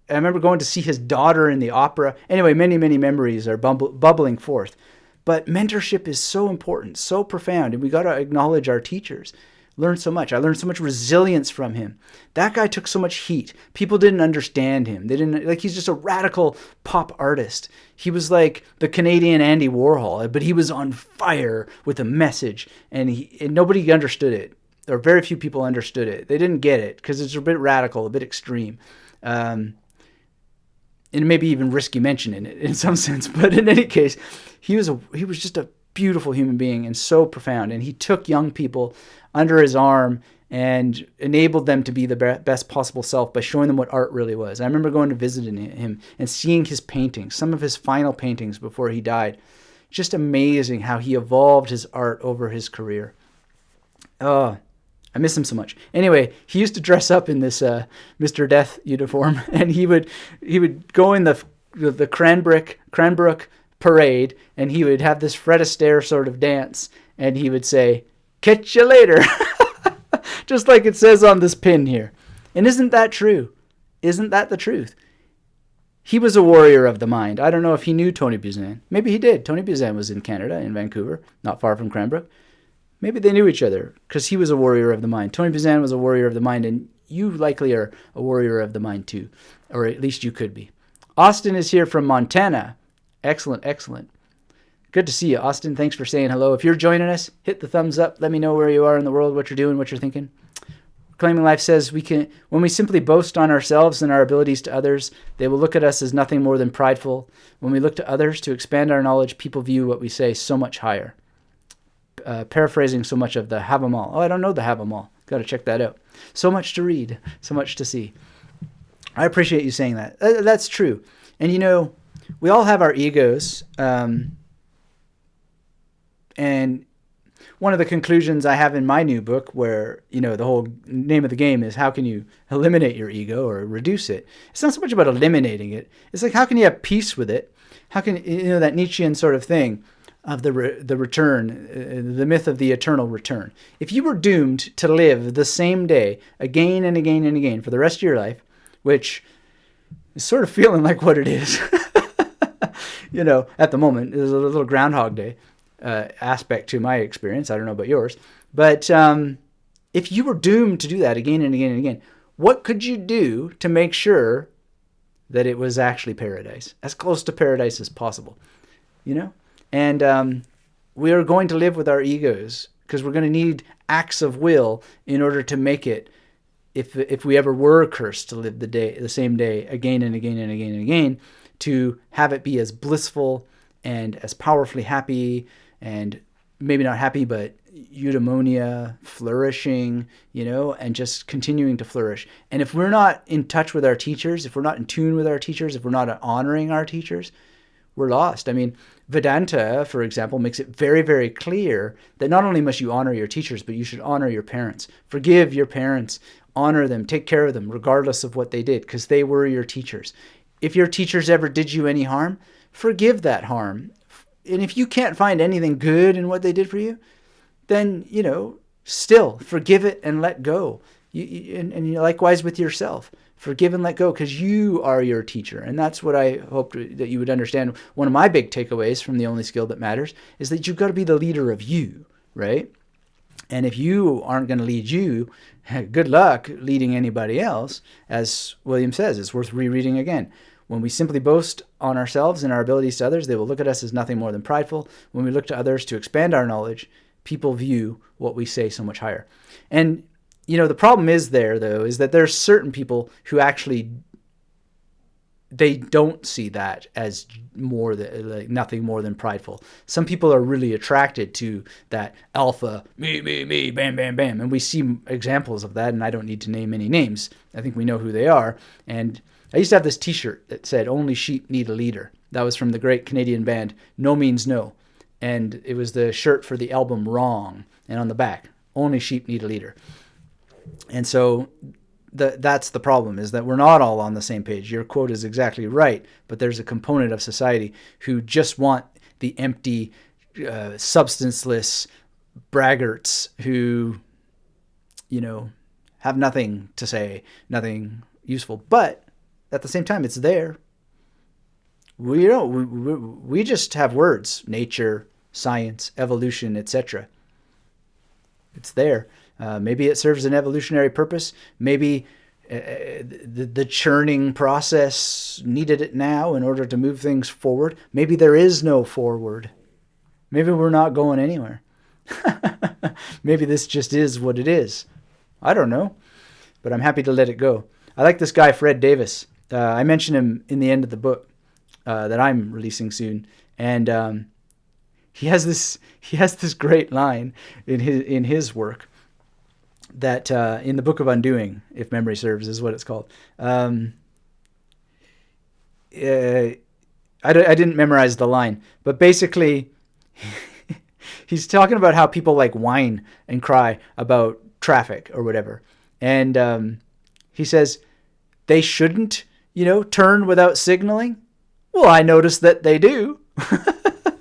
I remember going to see his daughter in the opera. Anyway, many, many memories are bubbling forth. But mentorship is so important, so profound, and we got to acknowledge our teachers. Learned so much. I learned so much resilience from him. That guy took so much heat. People didn't understand him. They didn't, like, he's just a radical pop artist. He was like the Canadian Andy Warhol, but he was on fire with a message, and nobody understood it, or very few people understood it. They didn't get it because it's a bit radical, a bit extreme. And maybe even risky mention in it in some sense. But in any case, he was just a beautiful human being and so profound. And he took young people under his arm and enabled them to be the best possible self by showing them what art really was. I remember going to visit him and seeing his paintings, some of his final paintings before he died. Just amazing how he evolved his art over his career. Oh, I miss him so much. Anyway, he used to dress up in this Mr. Death uniform, and he would go in the Cranbrook parade, and he would have this Fred Astaire sort of dance, and he would say, "Catch you later," just like it says on this pin here. And isn't that true? Isn't that the truth? He was a warrior of the mind. I don't know if he knew Tony Buzan. Maybe he did. Tony Buzan was in Canada, in Vancouver, not far from Cranbrook. Maybe they knew each other because he was a warrior of the mind. Tony Buzan was a warrior of the mind, and you likely are a warrior of the mind too, or at least you could be. Austin is here from Montana. Excellent, excellent. Good to see you, Austin. Thanks for saying hello. If you're joining us, hit the thumbs up. Let me know where you are in the world, what you're doing, what you're thinking. Claiming Life says when we simply boast on ourselves and our abilities to others, they will look at us as nothing more than prideful. When we look to others to expand our knowledge, people view what we say so much higher. Paraphrasing so much of the Have 'em All. Oh, I don't know the Have 'em All. Got to check that out. So much to read, so much to see. I appreciate you saying that. That's true. And you know, we all have our egos. And one of the conclusions I have in my new book, where, you know, the whole name of the game is how can you eliminate your ego or reduce it? It's not so much about eliminating it. It's like, how can you have peace with it? How can, you know, that Nietzschean sort of thing of the return, the myth of the eternal return. If you were doomed to live the same day again and again and again for the rest of your life, which is sort of feeling like what it is, you know, at the moment, there's a little Groundhog Day aspect to my experience. I don't know about yours. But if you were doomed to do that again and again and again, what could you do to make sure that it was actually paradise, as close to paradise as possible, you know? And we are going to live with our egos because we're going to need acts of will in order to make it if we ever were cursed to live the same day again and again and again and again, to have it be as blissful and as powerfully happy, and maybe not happy, but eudaimonia, flourishing, and just continuing to flourish. And if we're not in touch with our teachers, if we're not in tune with our teachers, if we're not honoring our teachers, we're lost. I mean, Vedanta, for example, makes it very, very clear that not only must you honor your teachers, but you should honor your parents. Forgive your parents, honor them, take care of them, regardless of what they did, because they were your teachers. If your teachers ever did you any harm, forgive that harm. And if you can't find anything good in what they did for you, then, still forgive it and let go. And likewise with yourself. Forgive and let go, because you are your teacher. And that's what I hope that you would understand. One of my big takeaways from The Only Skill That Matters is that you've got to be the leader of you, right? And if you aren't going to lead you, good luck leading anybody else. As William says, it's worth rereading again. When we simply boast on ourselves and our abilities to others, they will look at us as nothing more than prideful. When we look to others to expand our knowledge, people view what we say so much higher. And the problem is that there's certain people who actually, they don't see that as nothing more than prideful. Some people are really attracted to that alpha, me, bam, bam, bam. And we see examples of that, and I don't need to name any names. I think we know who they are. And I used to have this t-shirt that said, "Only sheep need a leader." That was from the great Canadian band No Means No. And it was the shirt for the album Wrong. And on the back, "Only sheep need a leader." And so that's the problem, is that we're not all on the same page. Your quote is exactly right, but there's a component of society who just want the empty, substanceless braggarts who, have nothing to say, nothing useful. But at the same time, it's there. We just have words: nature, science, evolution, etc. It's there. Maybe it serves an evolutionary purpose. Maybe the churning process needed it now in order to move things forward. Maybe there is no forward. Maybe we're not going anywhere. Maybe this just is what it is. I don't know, but I'm happy to let it go. I like this guy, Fred Davis. I mentioned him in the end of the book that I'm releasing soon, and he has this great line in his work that in the Book of Undoing, if memory serves, is what it's called. I didn't memorize the line, but basically he's talking about how people whine and cry about traffic or whatever. And he says, they shouldn't, turn without signaling. Well, I noticed that they do.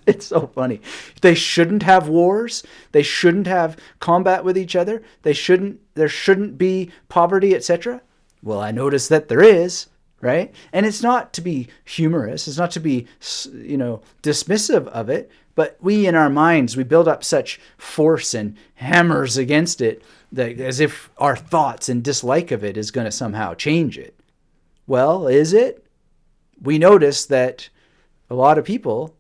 It's so funny. They shouldn't have wars. They shouldn't have combat with each other. There shouldn't be poverty, etc. Well, I notice that there is, right? And it's not to be humorous. It's not to be, dismissive of it. But we, in our minds, we build up such force and hammers against it, that as if our thoughts and dislike of it is going to somehow change it. Well, is it? We notice that a lot of people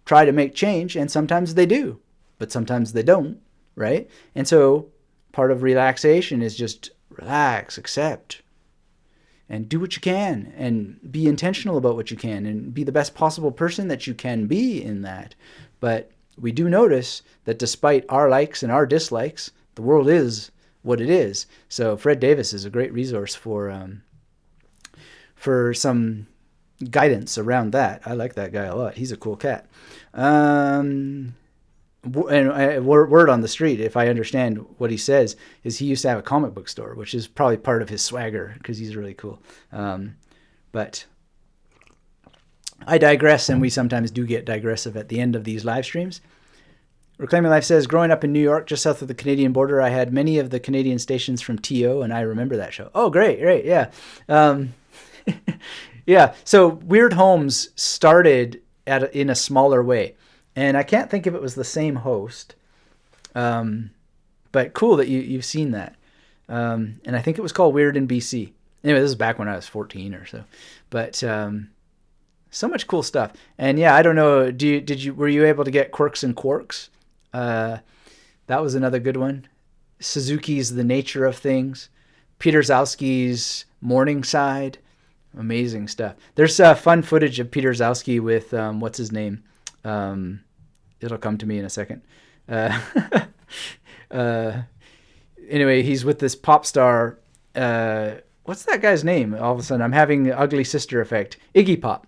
try to make change, and sometimes they do, but sometimes they don't, right? And so part of relaxation is just relax, accept, and do what you can, and be intentional about what you can, and be the best possible person that you can be in that. But we do notice that despite our likes and our dislikes, the world is what it is. So Fred Davis is a great resource for some guidance around that. I like that guy a lot. He's a cool cat. And word on the street, if I understand what he says, is he used to have a comic book store, which is probably part of his swagger, because he's really cool. But I digress, and we sometimes do get digressive at the end of these live streams. Reclaiming Life says, growing up in New York, just south of the Canadian border, I had many of the Canadian stations from TO, and I remember that show. Oh, great, yeah. Yeah, so Weird Homes started in a smaller way. And I can't think if it was the same host. But cool that you've seen that. And I think it was called Weird in BC. Anyway, this is back when I was 14 or so. But so much cool stuff. And yeah, I don't know, were you able to get Quirks and Quarks? That was another good one. Suzuki's The Nature of Things. Peter Zalski's Morningside. Amazing stuff. There's fun footage of Peter Zalski with, what's his name? It'll come to me in a second. Anyway, he's with this pop star. What's that guy's name? All of a sudden, I'm having the ugly sister effect. Iggy Pop.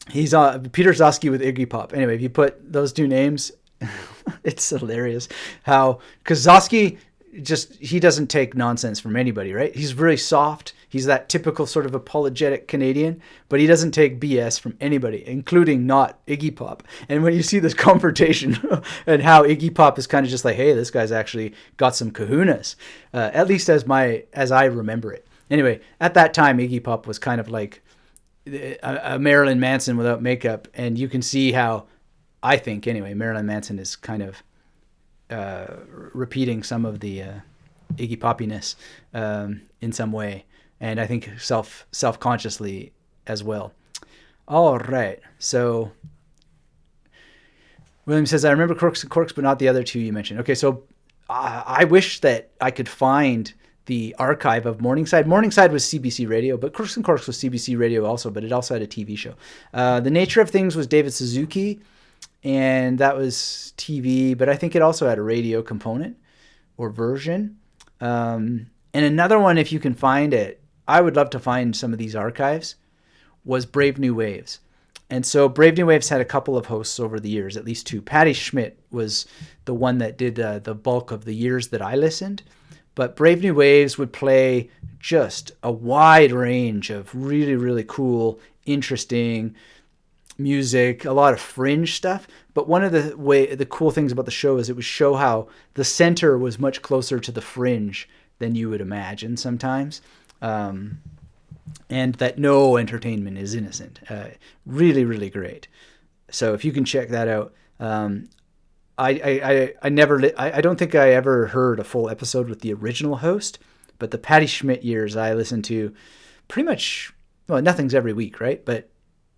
He's Peter Zalski with Iggy Pop. Anyway, if you put those two names, it's hilarious. Because Zalski he doesn't take nonsense from anybody, right? He's really soft. He's that typical sort of apologetic Canadian, but he doesn't take BS from anybody, including not Iggy Pop. And when you see this confrontation and how Iggy Pop is kind of just like, hey, this guy's actually got some kahunas, at least as I remember it. Anyway, at that time, Iggy Pop was kind of like a Marilyn Manson without makeup, and you can see how, I think anyway, Marilyn Manson is kind of repeating some of the Iggy Poppiness in some way, and I think self-consciously as well. All right, so William says, I remember Crooks and Corks, but not the other two you mentioned. Okay, so I wish that I could find the archive of Morningside. Morningside was CBC Radio, but Crooks and Corks was CBC Radio also, but it also had a TV show. The Nature of Things was David Suzuki, and that was TV, but I think it also had a radio component or version. And another one, if you can find it, I would love to find some of these archives, was Brave New Waves. And so Brave New Waves had a couple of hosts over the years, at least two. Patty Schmidt was the one that did the bulk of the years that I listened. But Brave New Waves would play just a wide range of really, really cool, interesting music, a lot of fringe stuff. But one of the cool things about the show is it would show how the center was much closer to the fringe than you would imagine sometimes. And that no entertainment is innocent. Really, really great. So if you can check that out. I don't think I ever heard a full episode with the original host, but the Patty Schmidt years I listened to pretty much, well, nothing's every week, right? But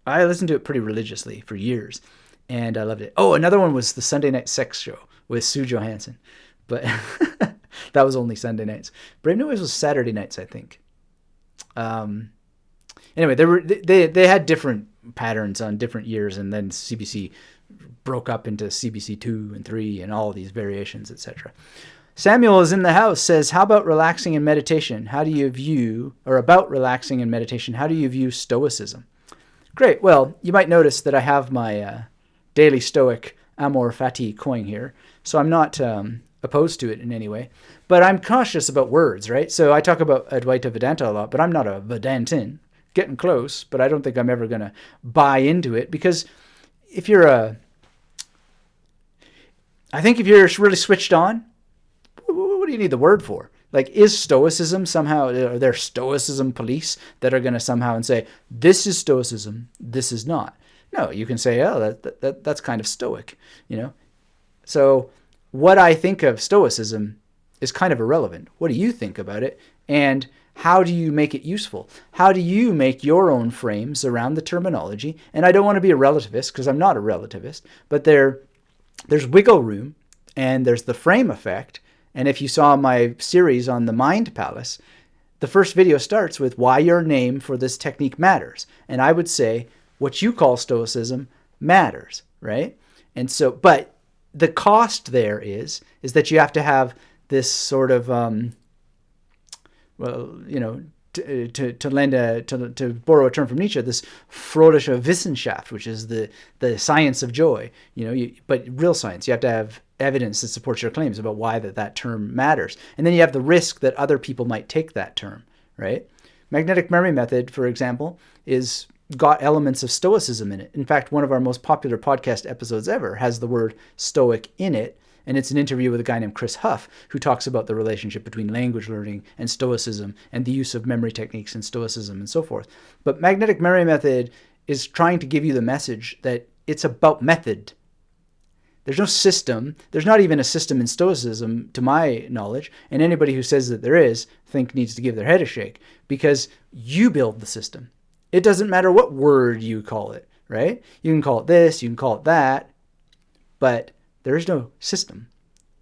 I listened to it pretty religiously for years, and I loved it. Oh, another one was the Sunday Night Sex Show with Sue Johansson, but that was only Sunday nights. Brave New Waves was Saturday nights, I think. Anyway, they had different patterns on different years, and then CBC broke up into CBC 2 and 3 and all these variations, etc. Samuel is in the house, says, how about relaxing and meditation? How do you view Stoicism? Great. Well, you might notice that I have my daily Stoic Amor Fati coin here, so I'm not opposed to it in any way, but I'm cautious about words, right? So I talk about Advaita Vedanta a lot, but I'm not a Vedantin. Getting close, but I don't think I'm ever going to buy into it, because if you're really switched on, what do you need the word for? Like, is Stoicism somehow, are there Stoicism police that are going to somehow and say, this is Stoicism, this is not? No, you can say, oh, that's kind of Stoic, you know? So what I think of Stoicism is kind of irrelevant. What do you think about it? And how do you make it useful? How do you make your own frames around the terminology? And I don't want to be a relativist, because I'm not a relativist, but there's wiggle room, and there's the frame effect. And if you saw my series on the Mind Palace, the first video starts with why your name for this technique matters. And I would say what you call Stoicism matters, right? And so, but the cost there is that you have to have this sort of, to borrow a term from Nietzsche, this Freudische Wissenschaft, which is the science of joy, but real science. You have to have evidence that supports your claims about why that term matters. And then you have the risk that other people might take that term, right? Magnetic memory method, for example, is got elements of Stoicism in it. In fact, one of our most popular podcast episodes ever has the word Stoic in it. And it's an interview with a guy named Chris Huff, who talks about the relationship between language learning and Stoicism and the use of memory techniques in Stoicism and so forth. But magnetic memory method is trying to give you the message that it's about method. There's no system. There's not even a system in Stoicism, to my knowledge. And anybody who says that there is, I think needs to give their head a shake, because you build the system. It doesn't matter what word you call it, right? You can call it this, you can call it that, but there is no system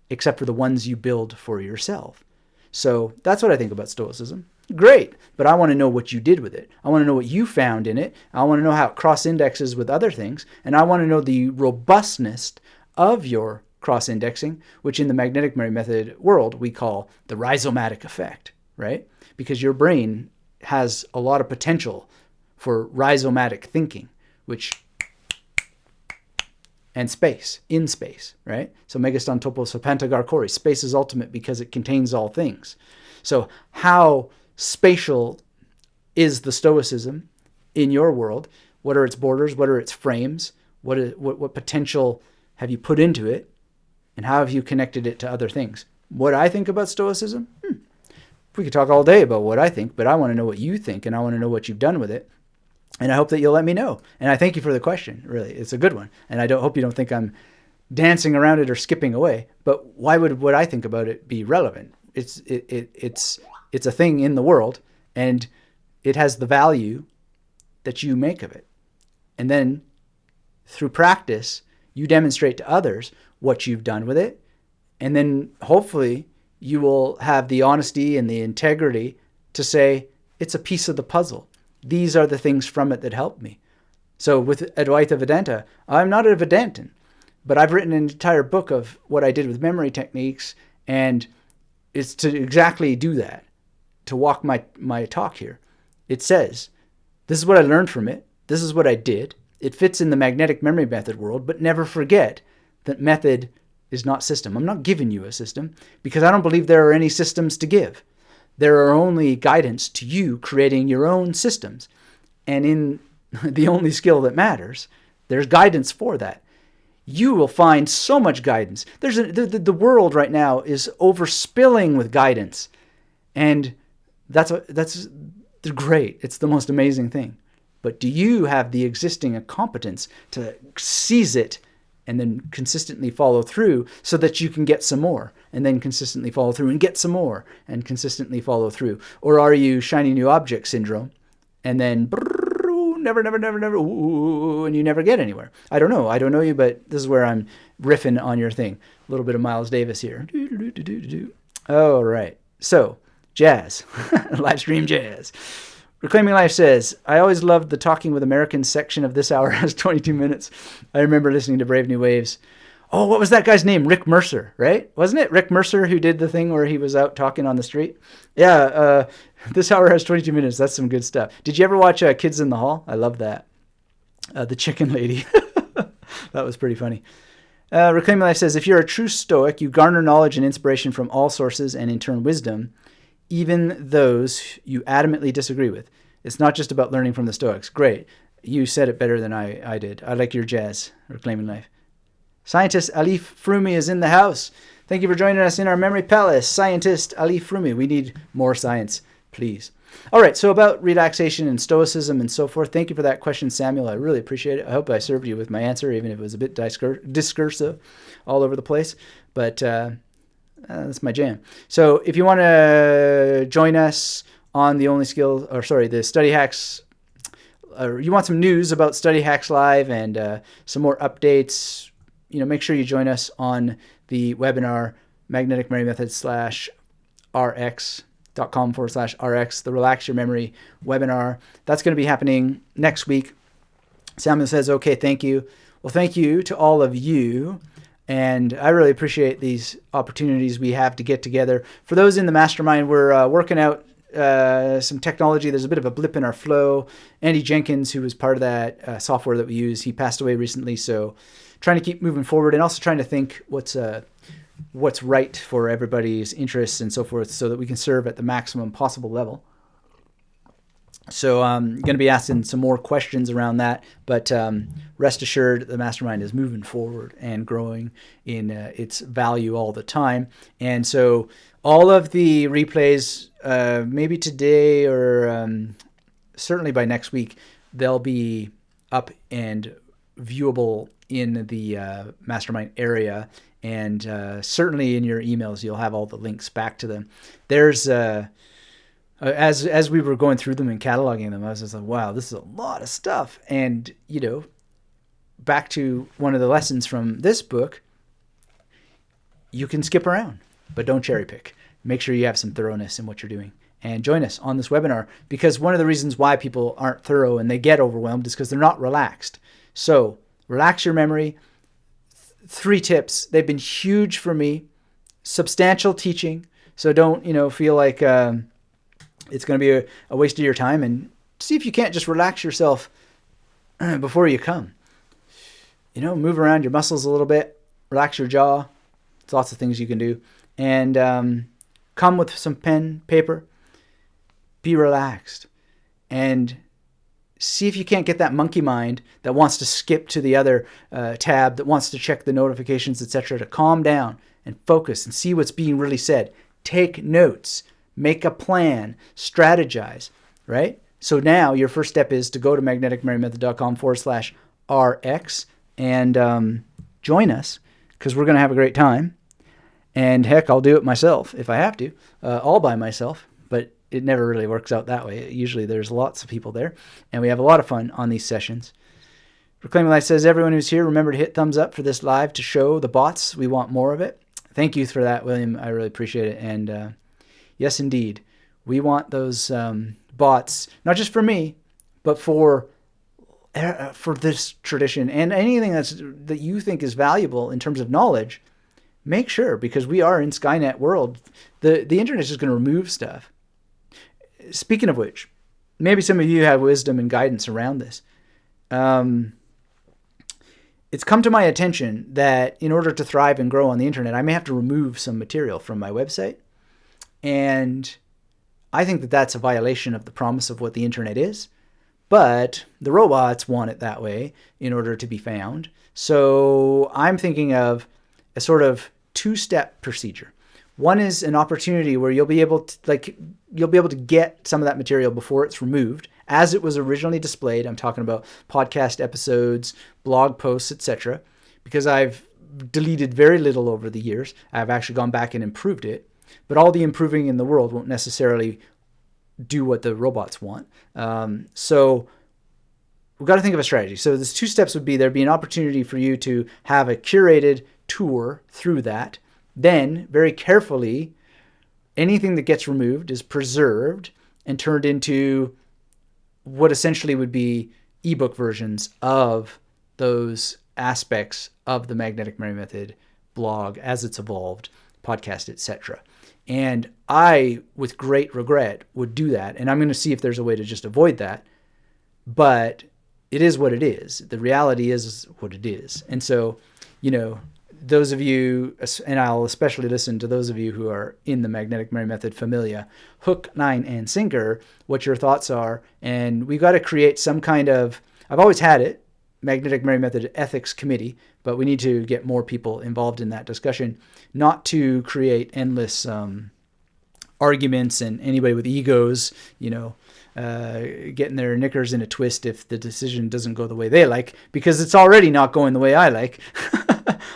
except for the ones you build for yourself. So that's what I think about Stoicism. Great, but I want to know what you did with it. I want to know what you found in it. I want to know how it cross-indexes with other things, and I want to know the robustness of your cross-indexing, which in the magnetic memory method world we call the rhizomatic effect, right? Because your brain has a lot of potential for rhizomatic thinking, which and space, in space, right? So megastan topos aphantagar choris, space is ultimate because it contains all things. So how spatial is the Stoicism in your world? What are its borders? What are its frames? What potential have you put into it? And how have you connected it to other things? What I think about Stoicism? We could talk all day about what I think, but I want to know what you think, and I want to know what you've done with it. And I hope that you'll let me know. And I thank you for the question, really. It's a good one. And I hope you don't think I'm dancing around it or skipping away. But why would what I think about it be relevant? It's a thing in the world, and it has the value that you make of it. And then through practice, you demonstrate to others what you've done with it. And then hopefully you will have the honesty and the integrity to say, it's a piece of the puzzle. These are the things from it that helped me. So with Advaita Vedanta, I'm not a Vedantin, but I've written an entire book of what I did with memory techniques, and it's to exactly do that, to walk my talk here. It says, this is what I learned from it. This is what I did. It fits in the magnetic memory method world, but never forget that method is not system. I'm not giving you a system because I don't believe there are any systems to give. There are only guidance to you creating your own systems. And in the only skill that matters, there's guidance for that. You will find so much guidance. The world right now is overspilling with guidance. And that's great. It's the most amazing thing. But do you have the existing competence to seize it and then consistently follow through so that you can get some more, and then consistently follow through and get some more, and consistently follow through? Or are you shiny new object syndrome, and then never, and you never get anywhere? I don't know. I don't know you, but this is where I'm riffing on your thing. A little bit of Miles Davis here. All right. So, jazz. Live stream jazz. Reclaiming Life says, I always loved the Talking with Americans section of This Hour Has 22 Minutes. I remember listening to Brave New Waves. Oh, what was that guy's name? Rick Mercer, right? Wasn't it Rick Mercer who did the thing where he was out talking on the street? Yeah, This Hour Has 22 Minutes. That's some good stuff. Did you ever watch Kids in the Hall? I love that. The chicken lady. That was pretty funny. Reclaiming Life says, if you're a true Stoic, you garner knowledge and inspiration from all sources and in turn wisdom, even those you adamantly disagree with. It's not just about learning from the Stoics. Great. You said it better than I did. I like your jazz, Reclaiming Life. Scientist Alif Frumi is in the house. Thank you for joining us in our memory palace. Scientist Alif Frumi. We need more science, please. All right, so about relaxation and Stoicism and so forth. Thank you for that question, Samuel. I really appreciate it. I hope I served you with my answer, even if it was a bit discursive all over the place. But that's my jam. So if you want to join us on the Study Hacks, or you want some news about Study Hacks Live and some more updates, make sure you join us on the webinar, Magnetic Memory Method /rx.com/rx, the Relax Your Memory webinar. That's going to be happening next week. Samuel says, okay, thank you. Well, thank you to all of you. And I really appreciate these opportunities we have to get together. For those in the mastermind, we're working out some technology. There's a bit of a blip in our flow. Andy Jenkins, who was part of that software that we use, he passed away recently. So trying to keep moving forward and also trying to think what's right for everybody's interests and so forth so that we can serve at the maximum possible level. So I'm going to be asking some more questions around that, but rest assured the mastermind is moving forward and growing in its value all the time. And so all of the replays, maybe today or certainly by next week, they'll be up and viewable in the mastermind area. And certainly in your emails, you'll have all the links back to them. There's as we were going through them and cataloging them, I was just like, wow, this is a lot of stuff. And, back to one of the lessons from this book, you can skip around, but don't cherry pick. make sure you have some thoroughness in what you're doing. And join us on this webinar, because one of the reasons why people aren't thorough and they get overwhelmed is because they're not relaxed. So relax your memory. 3 tips. They've been huge for me. Substantial teaching. So don't, feel like it's going to be a waste of your time, and see if you can't just relax yourself before you come. Move around your muscles a little bit. Relax your jaw. There's lots of things you can do. And come with some pen, paper. Be relaxed. And see if you can't get that monkey mind that wants to skip to the other tab, that wants to check the notifications, etc., to calm down and focus and see what's being really said. Take notes. Make a plan. Strategize. Right? So now your first step is to go to magneticmarymethod.com/RX and join us, because we're going to have a great time. And heck, I'll do it myself if I have to, all by myself. But it never really works out that way. Usually there's lots of people there, and we have a lot of fun on these sessions. Proclaiming Life says, everyone who's here, remember to hit thumbs up for this live to show the bots we want more of it. Thank you for that, William. I really appreciate it. And yes, indeed, we want those bots, not just for me, but for this tradition and anything that you think is valuable in terms of knowledge. Make sure, because we are in Skynet world. The internet is just going to remove stuff. Speaking of which, maybe some of you have wisdom and guidance around this. It's come to my attention that in order to thrive and grow on the internet, I may have to remove some material from my website. And I think that that's a violation of the promise of what the internet is. But the robots want it that way in order to be found. So I'm thinking of a sort of 2-step procedure. One is an opportunity where you'll be able to get some of that material before it's removed, as it was originally displayed. I'm talking about podcast episodes, blog posts, etc. Because I've deleted very little over the years. I've actually gone back and improved it. But all the improving in the world won't necessarily do what the robots want. So we've got to think of a strategy. So there's 2 steps would be there'd be an opportunity for you to have a curated tour through that. Then, very carefully, anything that gets removed is preserved and turned into what essentially would be ebook versions of those aspects of the Magnetic Mary Method blog as it's evolved, podcast, etc. And I, with great regret, would do that. And I'm going to see if there's a way to just avoid that. But it is what it is. The reality is what it is. And so, those of you, and I'll especially listen to those of you who are in the Magnetic Mary Method familia, hook, line, and sinker, what your thoughts are. And we've got to create some kind of, I've always had it, Magnetic Mary Method Ethics Committee, but we need to get more people involved in that discussion, not to create endless arguments and anybody with egos, getting their knickers in a twist if the decision doesn't go the way they like, because it's already not going the way I like.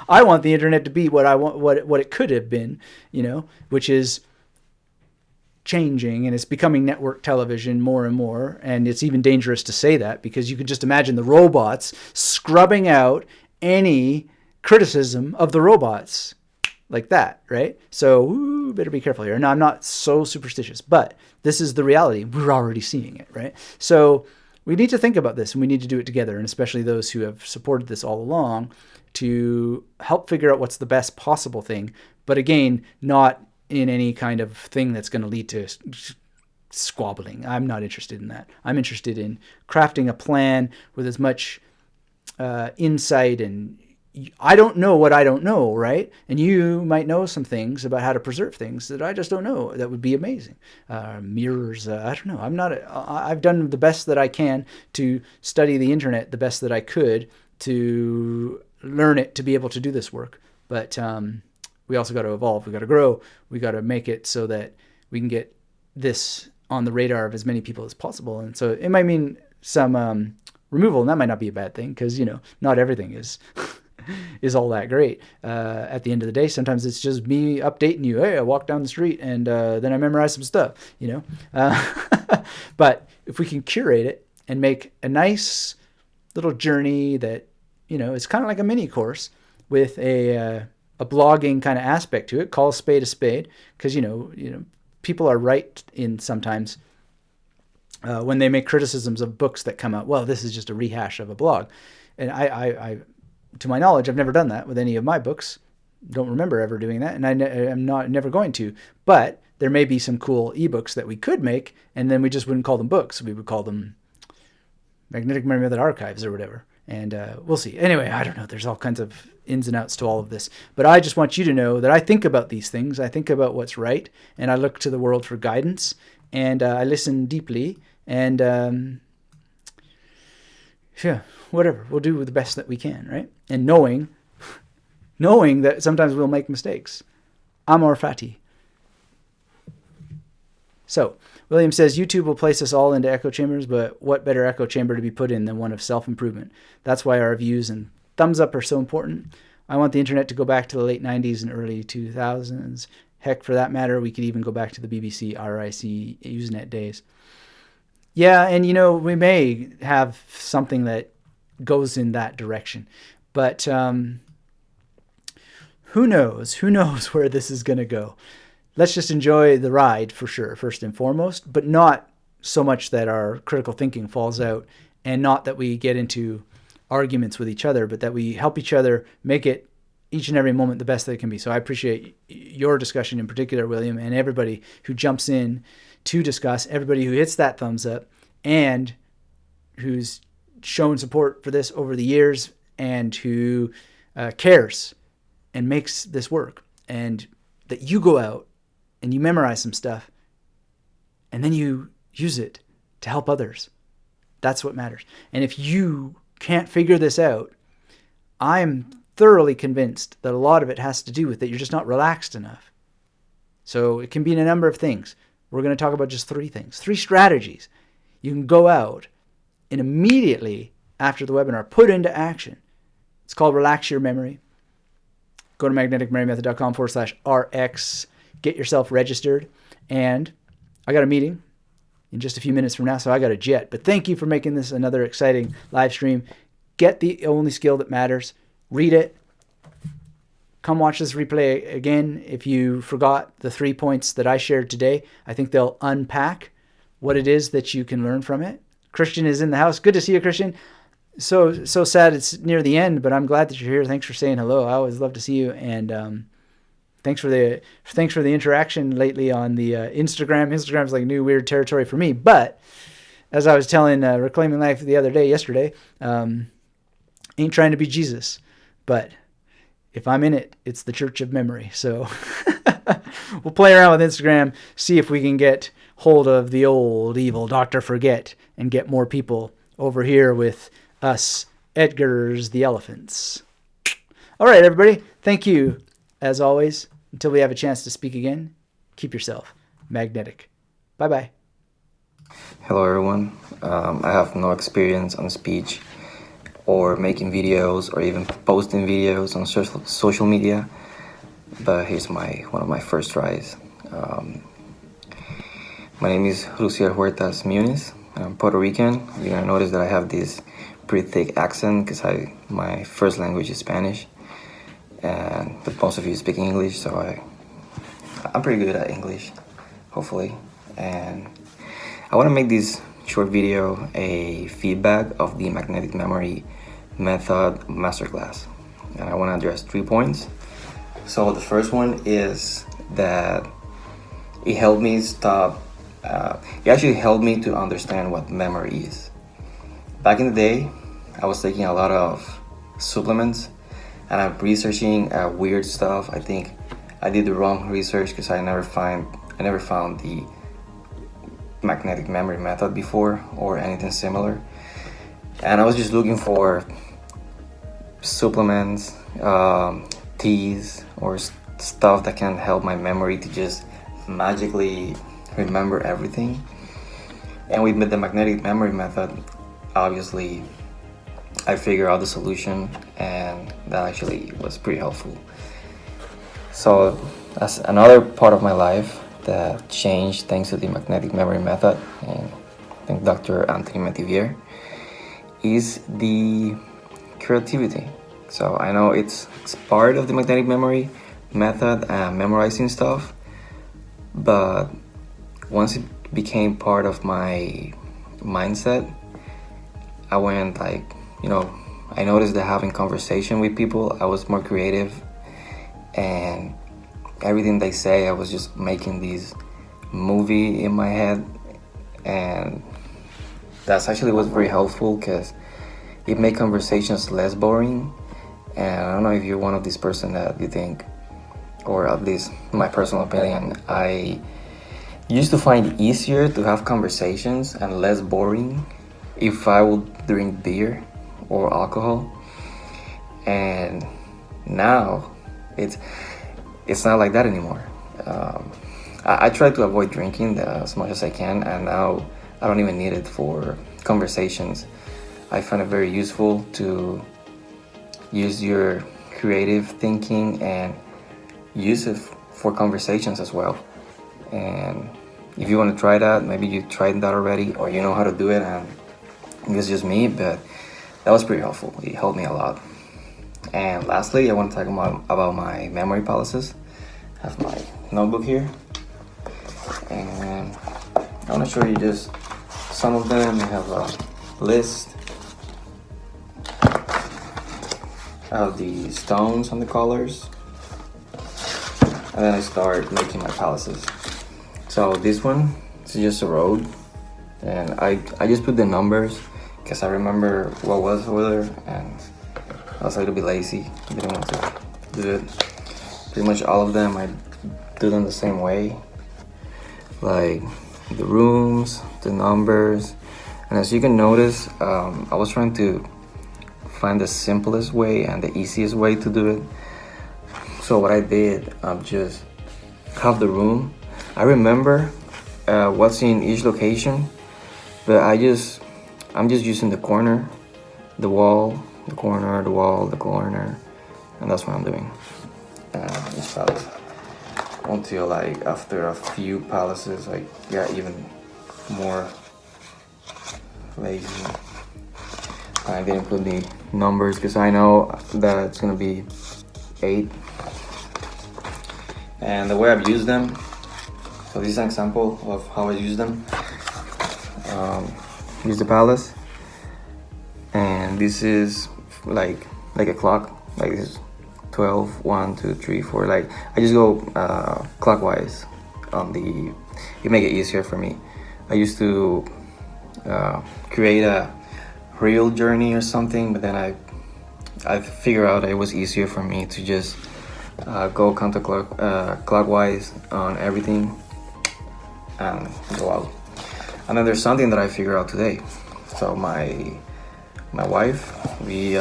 I want the internet to be what I want, what it could have been, which is changing, and it's becoming network television more and more. And it's even dangerous to say that, because you can just imagine the robots scrubbing out any criticism of the robots like that, right? So better be careful here. Now, I'm not so superstitious, but this is the reality. We're already seeing it, right? So we need to think about this, and we need to do it together, and especially those who have supported this all along, to help figure out what's the best possible thing. But again, not in any kind of thing that's going to lead to squabbling. I'm not interested in that. I'm interested in crafting a plan with as much insight. And I don't know what I don't know, right? And you might know some things about how to preserve things that I just don't know. That would be amazing. Mirrors, I don't know. I've done the best that I can to study the internet the best that I could to learn it to be able to do this work. But we also got to evolve. We got to grow. We got to make it so that we can get this on the radar of as many people as possible. And so it might mean some removal, and that might not be a bad thing, because not everything is is all that great. At the end of the day, sometimes it's just me updating you. Hey, I walked down the street and then I memorized some stuff. But if we can curate it and make a nice little journey that it's kind of like a mini course with a a blogging kind of aspect to it. Call a spade, because people are right in sometimes when they make criticisms of books that come out. Well, this is just a rehash of a blog, and I to my knowledge, I've never done that with any of my books. Don't remember ever doing that, and I'm never going to. But there may be some cool ebooks that we could make, and then we just wouldn't call them books. We would call them Magnetic Memory Method Archives or whatever. And we'll see. Anyway, I don't know. There's all kinds of ins and outs to all of this. But I just want you to know that I think about these things. I think about what's right, and I look to the world for guidance, and I listen deeply. And yeah, whatever. We'll do the best that we can, right? And knowing that sometimes we'll make mistakes. Amor fati. So, William says, YouTube will place us all into echo chambers, but what better echo chamber to be put in than one of self-improvement? That's why our views and thumbs up are so important. I want the internet to go back to the late 90s and early 2000s. Heck, for that matter, we could even go back to the BBC, RIC, Usenet days. Yeah, and we may have something that goes in that direction. But who knows? Who knows where this is going to go? Let's just enjoy the ride for sure, first and foremost, but not so much that our critical thinking falls out, and not that we get into arguments with each other, but that we help each other make it each and every moment the best that it can be. So I appreciate your discussion in particular, William, and everybody who jumps in to discuss, everybody who hits that thumbs up, and who's shown support for this over the years, and who cares and makes this work. And that you go out and you memorize some stuff, and then you use it to help others. That's what matters. And if you can't figure this out, I'm thoroughly convinced that a lot of it has to do with that you're just not relaxed enough. So it can be in a number of things. We're going to talk about just 3 things, 3 strategies you can go out and immediately after the webinar put into action. It's called Relax Your Memory. Go to magneticmemorymethod.com/RX. Get yourself registered. And I got a meeting in just a few minutes from now, so I got a jet. But thank you for making this another exciting live stream. Get the only skill that matters. Read it. Come watch this replay again if you forgot the 3 points that I shared today. I think they'll unpack what it is that you can learn from it. Christian is in the house. Good to see you, Christian. So sad it's near the end, but I'm glad that you're here. Thanks for saying hello. I always love to see you, and thanks for the interaction lately on the Instagram. Instagram's like new weird territory for me, but as I was telling Reclaiming Life yesterday, ain't trying to be Jesus, but if I'm in it, it's the Church of Memory. So we'll play around with Instagram, see if we can get hold of the old evil Dr. Forget and get more people over here with us Edgars the elephants. All right, everybody. Thank you, as always. Until we have a chance to speak again, keep yourself magnetic. Bye-bye. Hello, everyone. I have no experience on speech or making videos or even posting videos on social media, but here's one of my first tries. My name is Lucia Huertas Muniz. I'm Puerto Rican. You're gonna notice that I have this pretty thick accent because my first language is Spanish, but most of you speak English, so I'm pretty good at English, hopefully. And I want to make this short video a feedback of the magnetic memory method masterclass, and I want to address 3 points. So the first one is that it helped me it actually helped me to understand what memory is. Back in the day, I was taking a lot of supplements, and I'm researching weird stuff. I think I did the wrong research because I never found the magnetic memory method before or anything similar, and I was just looking for supplements, teas, or stuff that can help my memory to just magically remember everything. And with the magnetic memory method, obviously I figured out the solution, and that actually was pretty helpful. So that's another part of my life that changed thanks to the magnetic memory method, and I think Dr. Metivier, is the creativity. So I know it's part of the magnetic memory method and memorizing stuff, but once it became part of my mindset, I went like, I noticed that having conversation with people, I was more creative, and everything they say, I was just making this movie in my head, and that's actually was very helpful because it made conversations less boring. And I don't know if you're one of these person that you think, or at least my personal opinion, I used to find it easier to have conversations and less boring if I would drink beer or alcohol. And now it's not like that anymore. I try to avoid drinking as much as I can, and now I don't even need it for conversations. I find it very useful to use your creative thinking and use it for conversations as well. And if you want to try that, maybe you tried that already, or you know how to do it, and it's just me, but that was pretty helpful. It helped me a lot. And lastly, I want to talk about my memory palaces. I have my notebook here, and I want to show you just some of them. I have a list. I have the stones and the colors, and then I start making my palaces. So this one is just a road, and I just put the numbers because I remember what was over there, and I was a little bit lazy. I didn't want to do it. Pretty much all of them I do them the same way, like the rooms, the numbers, and as you can notice, I was trying to find the simplest way and the easiest way to do it. So what I did, just have the room. I remember what's in each location, but I'm just using the corner, the wall, the corner, the wall, the corner, and that's what I'm doing. Each palace, until like after a few palaces, I got even more lazy. I didn't put the numbers because I know that it's gonna be 8. And the way I've used them, so this is an example of how I use them. Use the palace, and this is like a clock, like this is 12, 1, 2, 3, 4. Like I just go clockwise on the. It make it easier for me. I used to create a real journey or something, but then I figured out it was easier for me to just go clockwise on everything and go out. And then there's something that I figured out today. So my wife, she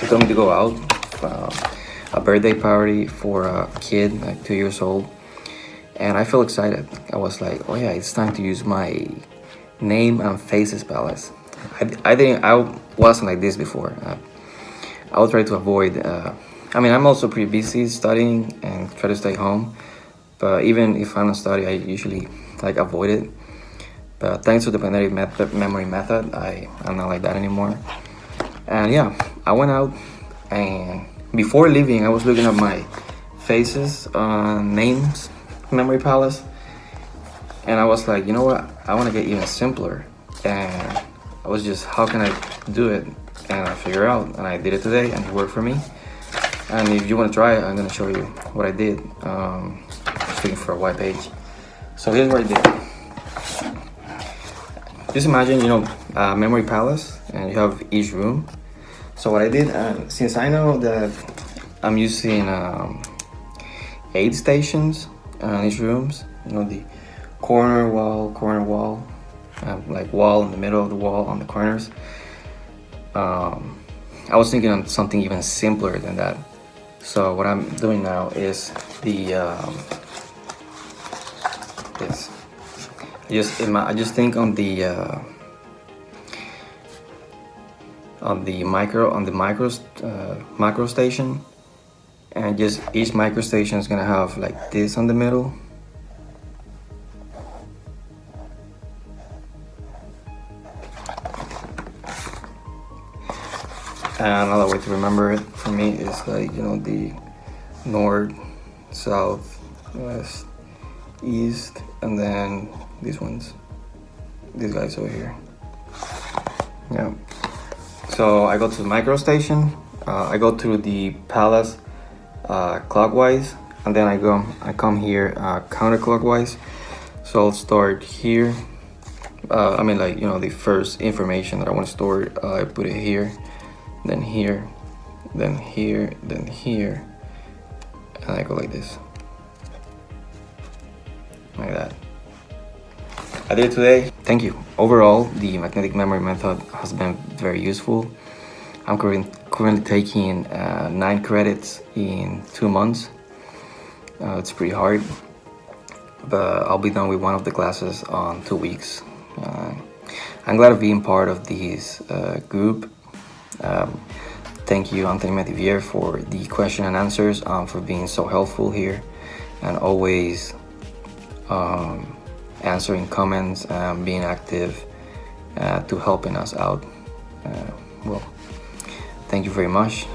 told me to go out, a birthday party for a kid like 2 years old, and I feel excited. I was like, oh yeah, it's time to use my name and faces palace. I wasn't like this before. I will try to avoid. I'm also pretty busy studying and try to stay home. But even if I'm not studying, I usually avoid it. But thanks to the magnetic memory method, I'm not like that anymore. And yeah, I went out, and before leaving, I was looking at my faces names memory palace, and I was like, you know what? I want to get even simpler. And I was just, how can I do it? And I figured out, and I did it today, and it worked for me. And if you want to try it, I'm gonna show you what I did. Just looking for a white page. So here's what I did. Just imagine, a memory palace, and you have each room. So what I did, since I know that I'm using 8 stations in each rooms, the corner wall, like wall in the middle of the wall on the corners. I was thinking of something even simpler than that. So what I'm doing now is this. I just think on the macro station, and just each micro station is gonna have like this on the middle. And another way to remember it for me is like, the north, south, west, east, and then these guys over here. Yeah. So I go to the micro station. I go through the palace clockwise, and then I come here counterclockwise. So I'll start here. The first information that I want to store, I put it here, then here, then here, then here, and I go like this, like that. I did it today. Thank you. Overall, the magnetic memory method has been very useful. I'm currently taking 9 credits in 2 months. It's pretty hard, but I'll be done with one of the classes on 2 weeks. I'm glad of being part of this group. Thank you, Anthony Metivier, for the question and answers, for being so helpful here, and always answering comments and being active to helping us out. Well, thank you very much.